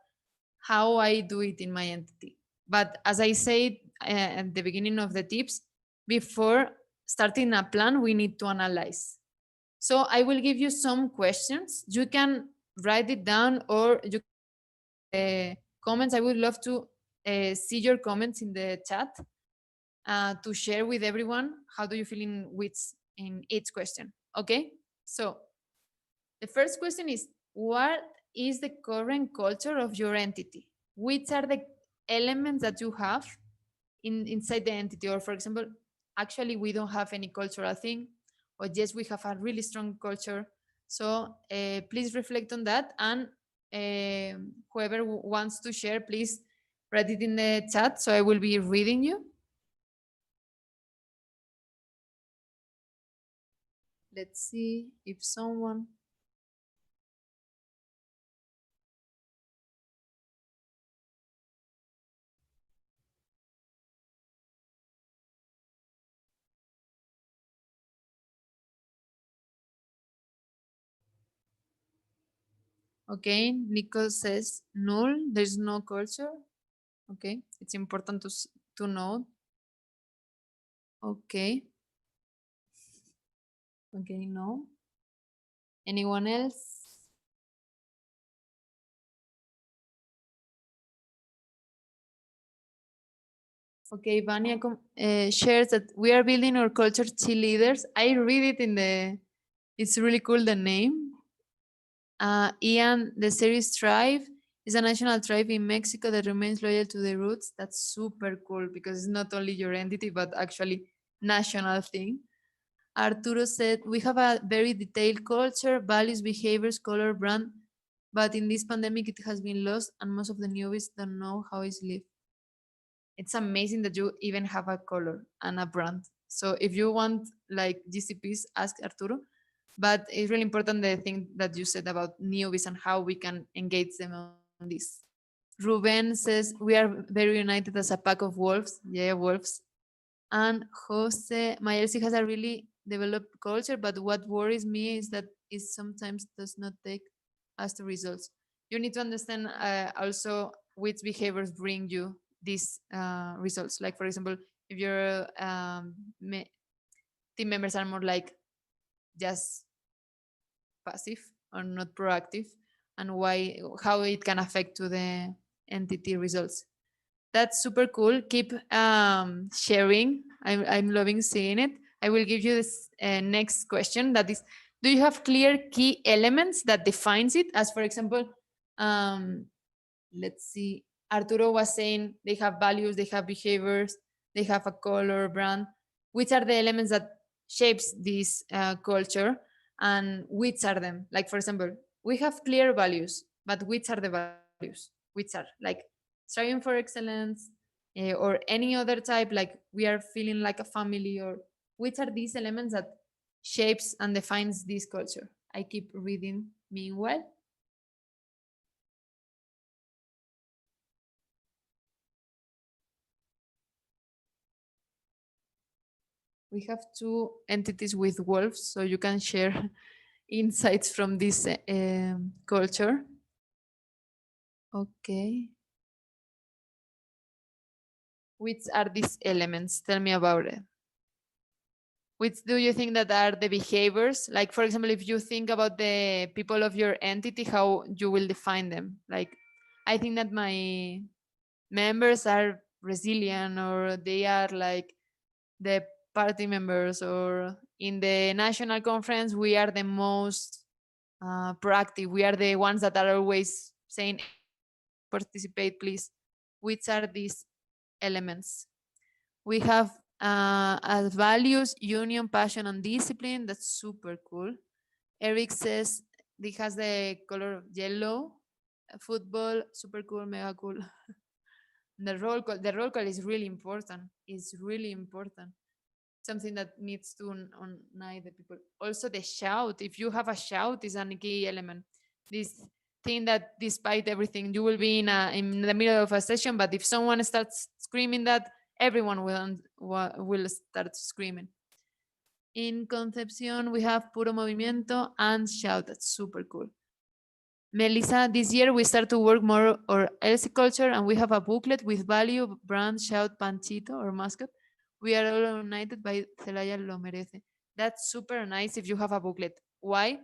how I do it in my entity. But as I said at the beginning of the tips, before starting a plan, we need to analyze. So I will give you some questions. You can write it down, or you comments. I would love to see your comments in the chat to share with everyone. How do you feel in each question? Okay. So the first question is, what is the current culture of your entity? Which are the elements that you have inside the entity? Or, for example, actually we don't have any cultural thing, or yes, we have a really strong culture. So please reflect on that, and whoever wants to share, please write it in the chat, so I will be reading you. Let's see if someone... Okay, Nico says null, there's no culture. Okay, it's important to know. Okay. Okay, no. Anyone else? Okay, Vania shares that we are building our culture cheerleaders. I read it in the, it's really cool, the name. Ian, the series Tribe is a national tribe in Mexico that remains loyal to the roots. That's super cool, because it's not only your entity, but actually national thing. Arturo said, we have a very detailed culture, values, behaviors, color, brand, but in this pandemic it has been lost, and most of the newbies don't know how it's lived. It's amazing that you even have a color and a brand. So if you want like GCPs, ask Arturo. But it's really important, the thing that you said about newbies and how we can engage them on this. Ruben says, we are very united as a pack of wolves. Yeah, wolves. And Jose, my LC has a really developed culture, but what worries me is that it sometimes does not take us to results. You need to understand also which behaviors bring you these results. Like, for example, if your team members are more like just passive or not proactive, and how it can affect to the entity results. That's super cool. Keep sharing. I'm loving seeing it. I will give you this next question, that is, do you have clear key elements that defines it? As for example, let's see, Arturo was saying they have values, they have behaviors, they have a color brand. Which are the elements that shapes this culture, and which are them? Like, for example, we have clear values, but which are the values? Which are like striving for excellence, or any other type, like we are feeling like a family, or which are these elements that shapes and defines this culture? I keep reading meanwhile. We have two entities with wolves, so you can share insights from this culture. Okay. Which are these elements? Tell me about it. Which do you think that are the behaviors? Like, for example, if you think about the people of your entity, how you will define them? Like, I think that my members are resilient, or they are like the party members, or in the national conference, we are the most proactive. We are the ones that are always saying, participate, please. Which are these elements? We have as values, union, passion, and discipline. That's super cool. Eric says it has the color yellow. Football, super cool, mega cool. The roll call is really important. It's really important. Something that needs to unite the people. Also, the shout. If you have a shout, is a key element. This thing that despite everything, you will be in the middle of a session, but if someone starts screaming that, everyone will start screaming. In Concepcion, we have Puro Movimiento and Shout. That's super cool. Melissa, this year we start to work more on Elsie culture, and we have a booklet with value, brand, shout, panchito, or mascot. We are all united by Celaya Lo Merece. That's super nice if you have a booklet. Why?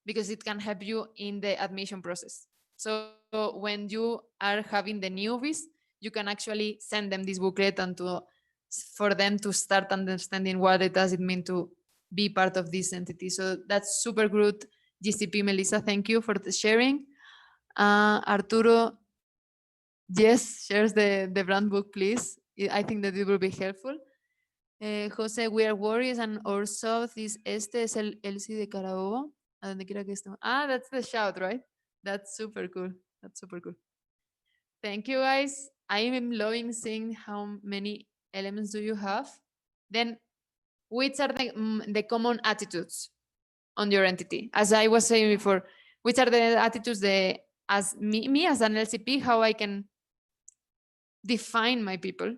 Because it can help you in the admission process. So when you are having the newbies, you can actually send them this booklet, and for them to start understanding what it does it mean to be part of this entity. So that's super good. GCP Melissa, thank you for the sharing. Arturo, yes, shares the brand book, please. I think that it will be helpful. Jose, we are warriors, and our south is este es el Elsie de Carabobo. A donde quiera que estemos. That's the shout, right? That's super cool. That's super cool. Thank you, guys. I am loving seeing how many elements do you have. Then, which are the common attitudes on your entity? As I was saying before, which are the attitudes as me as an LCP, how I can define my people,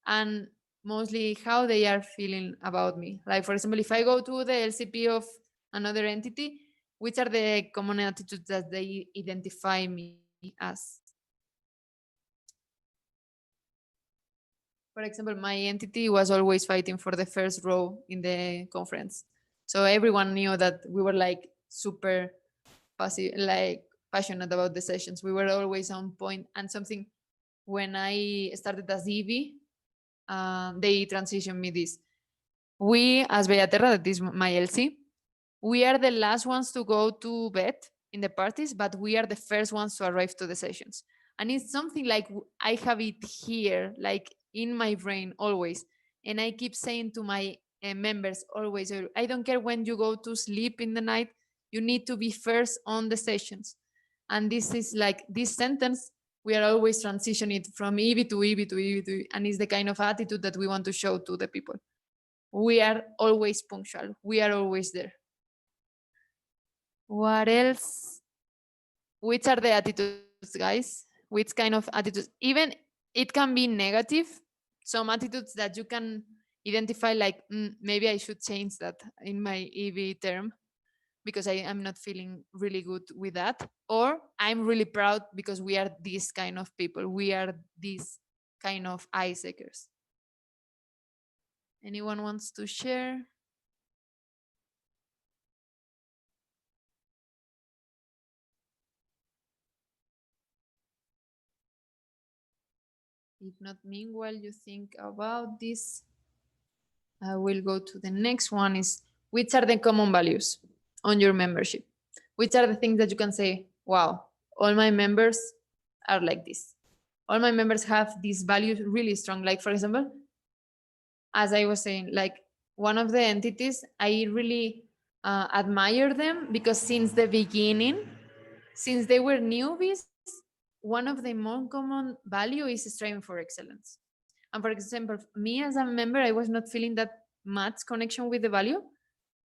and mostly how they are feeling about me. Like, for example, if I go to the LCP of another entity, which are the common attitudes that they identify me as? For example, my entity was always fighting for the first row in the conference. So everyone knew that we were like super passive, like passionate about the sessions. We were always on point. And something, when I started as EV, they transitioned me this. We, as Bellaterra, that is my LC, we are the last ones to go to bed in the parties, but we are the first ones to arrive to the sessions. And it's something like I have it here, like in my brain always. And I keep saying to my members always, I don't care when you go to sleep in the night, you need to be first on the sessions. And this is like this sentence, we are always transitioning from EV to EV to EV to EV, and it's the kind of attitude that we want to show to the people. We are always punctual. We are always there. What else? Which are the attitudes, guys? Which kind of attitudes? Even it can be negative. Some attitudes that you can identify, like maybe I should change that in my EV term because I am not feeling really good with that. Or I'm really proud because we are this kind of people. We are these kind of eye-seekers. Anyone wants to share? If not, meanwhile, you think about this. I will go to the next one. Is which are the common values on your membership? Which are the things that you can say, wow, all my members are like this. All my members have these values really strong. Like, for example, as I was saying, like one of the entities, I really admire them because since the beginning, since they were newbies, one of the more common value is striving for excellence. And for example, me as a member, I was not feeling that much connection with the value.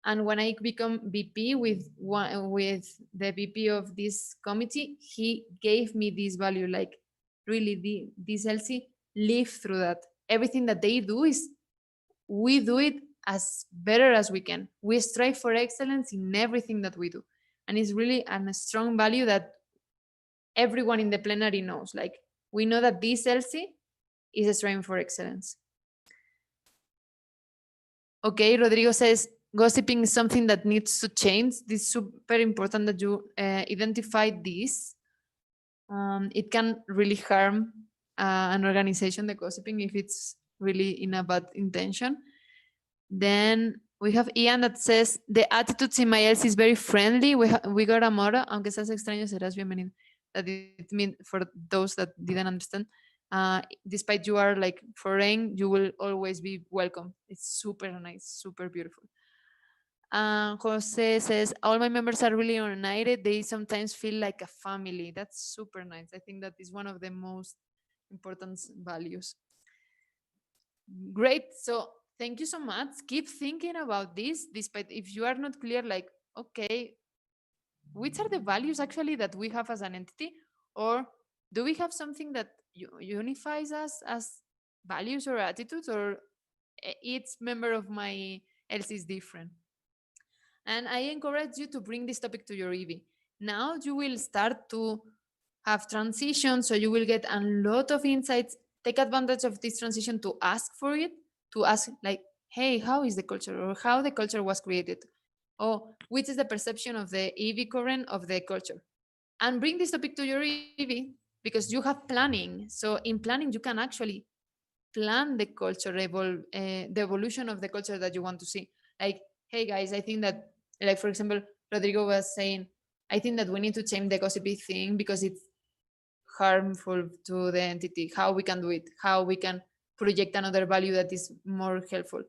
And when I become VP with the VP of this committee, he gave me this value. Like really, this Elsie live through that. Everything that they do is we do it as better as we can. We strive for excellence in everything that we do, and it's really a strong value that everyone in the plenary knows. Like we know that this Elsie is striving for excellence. Okay, Rodrigo says gossiping is something that needs to change. This is super important that you identify this. It can really harm an organization, the gossiping, if it's really in a bad intention. Then we have Ian that says the attitudes in my else is very friendly. We got a motto, aunque seas extraño, serás bienvenido. That it means for those that didn't understand. Despite you are like foreign, you will always be welcome. It's super nice, super beautiful. Jose says all my members are really united. They sometimes feel like a family. That's super nice. I think that is one of the most important values. Great. So thank you so much. Keep thinking about this, despite if you are not clear, like, okay, which are the values actually that we have as an entity? Or do we have something that unifies us as values or attitudes, or each member of my else is different? And I encourage you to bring this topic to your EV. Now you will start to have transition, so you will get a lot of insights. Take advantage of this transition to ask for it, to ask like, hey, how is the culture, or how the culture was created, or which is the perception of the EV current of the culture, and bring this topic to your EV because you have planning. So in planning, you can actually plan the culture, the evolution of the culture that you want to see. Like, hey guys, I think that, like for example, Rodrigo was saying, I think that we need to change the gossipy thing because it's harmful to the entity. How we can do it? How we can project another value that is more helpful?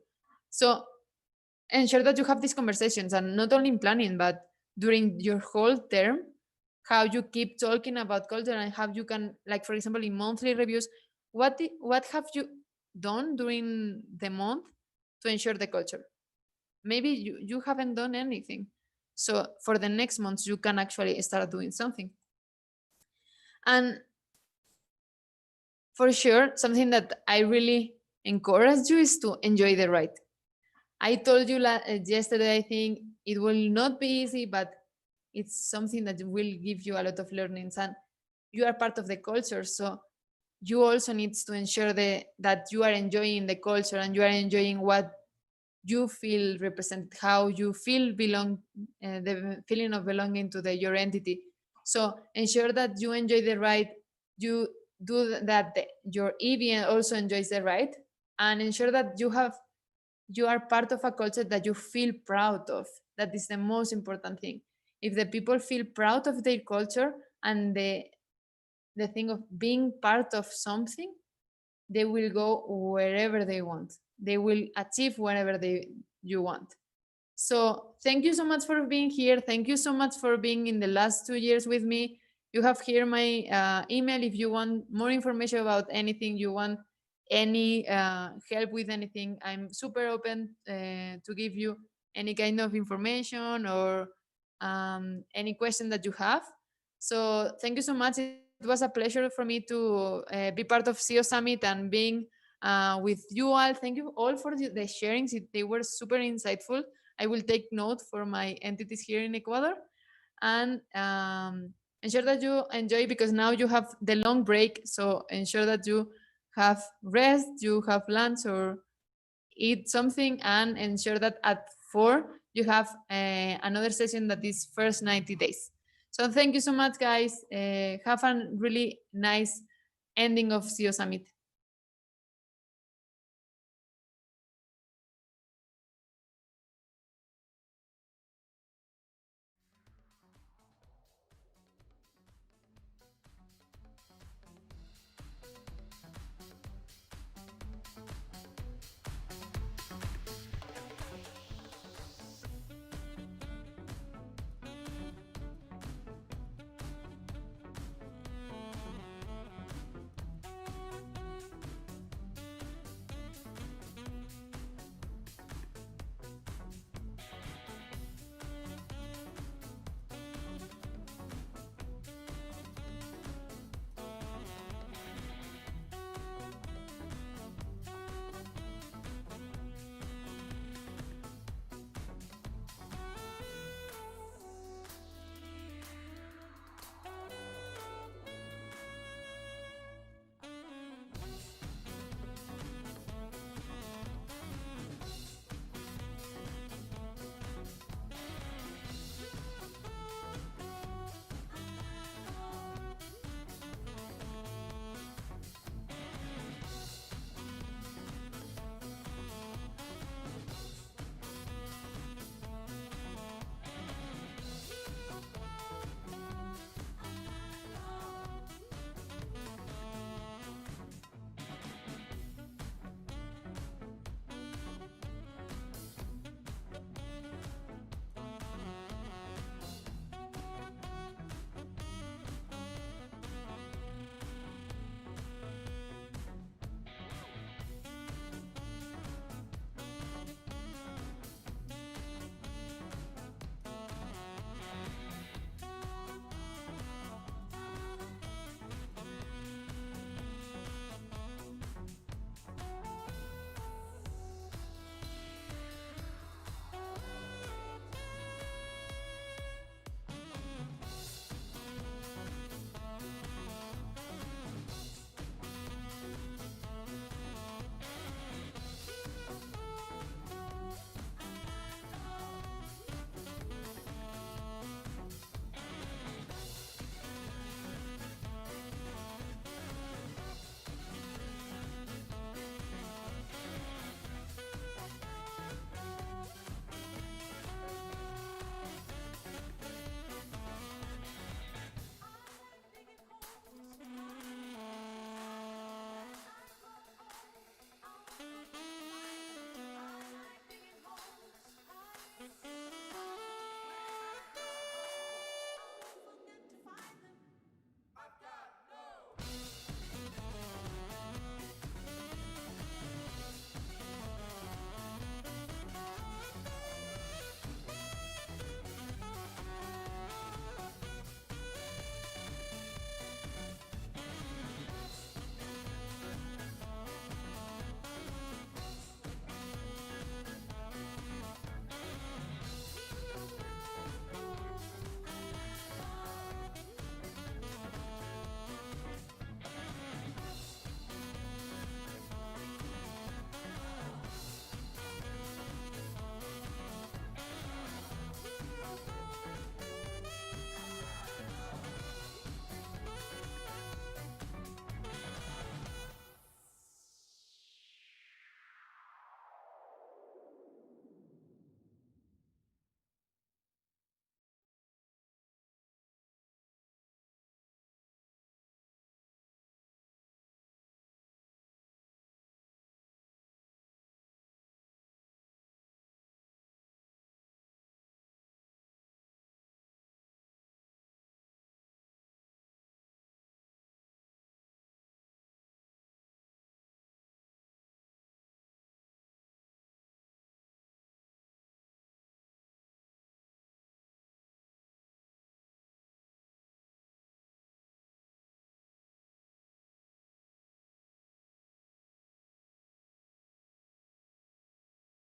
So ensure that you have these conversations, and not only in planning, but during your whole term, how you keep talking about culture and how you can, like for example, in monthly reviews, what have you done during the month to ensure the culture? Maybe you haven't done anything. So for the next months, you can actually start doing something. And for sure, something that I really encourage you is to enjoy the ride. I told you yesterday, I think it will not be easy, but it's something that will give you a lot of learnings, and you are part of the culture. So you also need to ensure that you are enjoying the culture and you are enjoying what you feel represented, how you feel the feeling of belonging to your entity. So ensure that you enjoy the ride, you do that, your EV also enjoys the ride, and ensure that you are part of a culture that you feel proud of. That is the most important thing. If the people feel proud of their culture and the thing of being part of something, they will go wherever they want. They will achieve whatever you want. So thank you so much for being here. Thank you so much for being in the last 2 years with me. You have here my email if you want more information about anything, you want any help with anything. I'm super open to give you any kind of information or any question that you have. So thank you so much. It was a pleasure for me to be part of CEO Summit and being with you all. Thank you all for the sharings. They were super insightful. I will take note for my entities here in Ecuador, and ensure that you enjoy, because now you have the long break. So ensure that you have rest, you have lunch or eat something, and ensure that at 4 you have another session that is first 90 days. So thank you so much, guys. Have a really nice ending of CEO Summit.